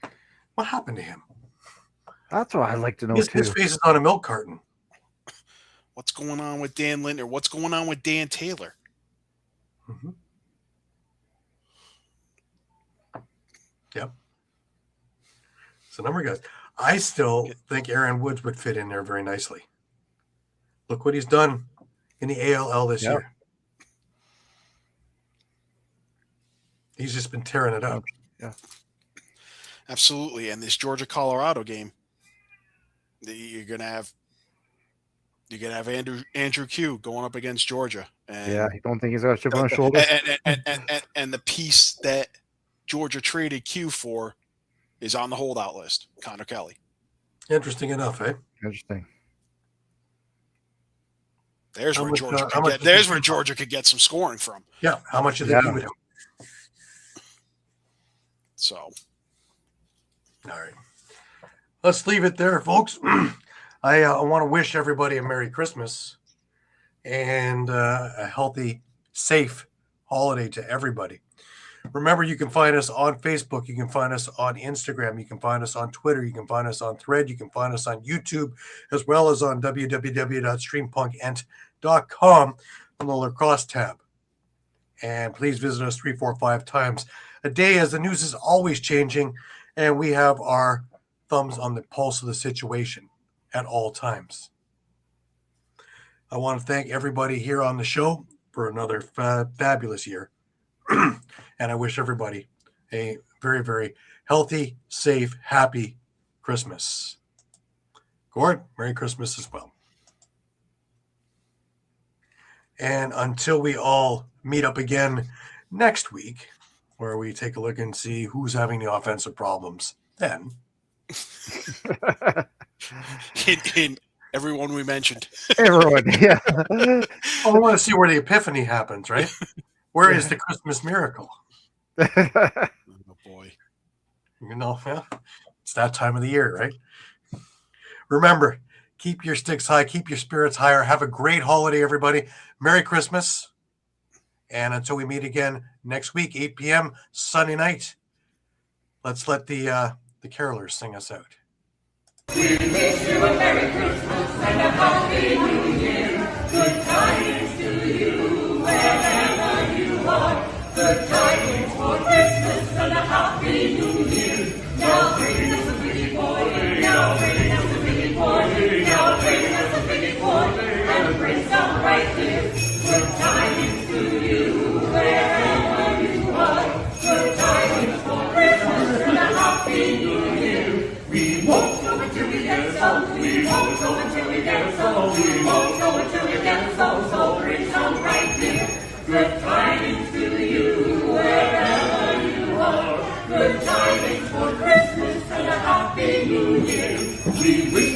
Yeah.
What happened to him?
That's what I'd like to know
His
too.
face is on a milk carton.
What's going on with Dan Lintner? What's going on with Dan Taylor?
Mm-hmm. Yep. It's a number of guys. I still think Aaron Woods would fit in there very nicely. Look what he's done in the ALL this year. He's just been tearing it up.
Yeah.
Absolutely. And this Georgia-Colorado game, you're gonna have Andrew Q going up against Georgia. And
Yeah, you don't think he's got a chip on his shoulder?
and the piece that Georgia traded Q for is on the holdout list, Connor Kelly.
Interesting enough, eh?
Interesting.
There's where Georgia could get some scoring from.
Yeah. How much did they give him?
So,
all right. Let's leave it there, folks. I want to wish everybody a Merry Christmas and a healthy, safe holiday to everybody. Remember, you can find us on Facebook. You can find us on Instagram. You can find us on Twitter. You can find us on Thread. You can find us on YouTube, as well as on www.streampunkentertainment.com on the Lacrosse tab. And please visit us 3, 4, 5 times a day, as the news is always changing, and we have our thumbs on the pulse of the situation at all times. I want to thank everybody here on the show for another fabulous year. And I wish everybody a very, very healthy, safe, happy Christmas. Gord, Merry Christmas as well. And until we all meet up again next week, where we take a look and see who's having the offensive problems then.
in everyone we mentioned.
Everyone, yeah.
Well, we want to see where the epiphany happens, right? Where is the Christmas miracle?
Oh boy.
You know, yeah. It's that time of the year, right? Remember, keep your sticks high, keep your spirits higher. Have a great holiday, everybody. Merry Christmas. And until we meet again next week, 8 p.m. Sunday night, let's let the carolers sing us out.
We wish you a Merry Christmas and a Happy New Year. Good tidings to you wherever you are. Good tidings for Christmas and a Happy New Year. Now bring us a pretty boy. Now bring us a pretty boy. Now bring us a pretty boy. And bring some right here. Good tidings to you wherever you are. Good tidings for Christmas and a Happy New Year. We won't go until we get some. We won't go until we get some. We won't go until we get some. So bring some right here. Good tidings to you wherever you are. Good tidings for Christmas and a Happy New Year. We wish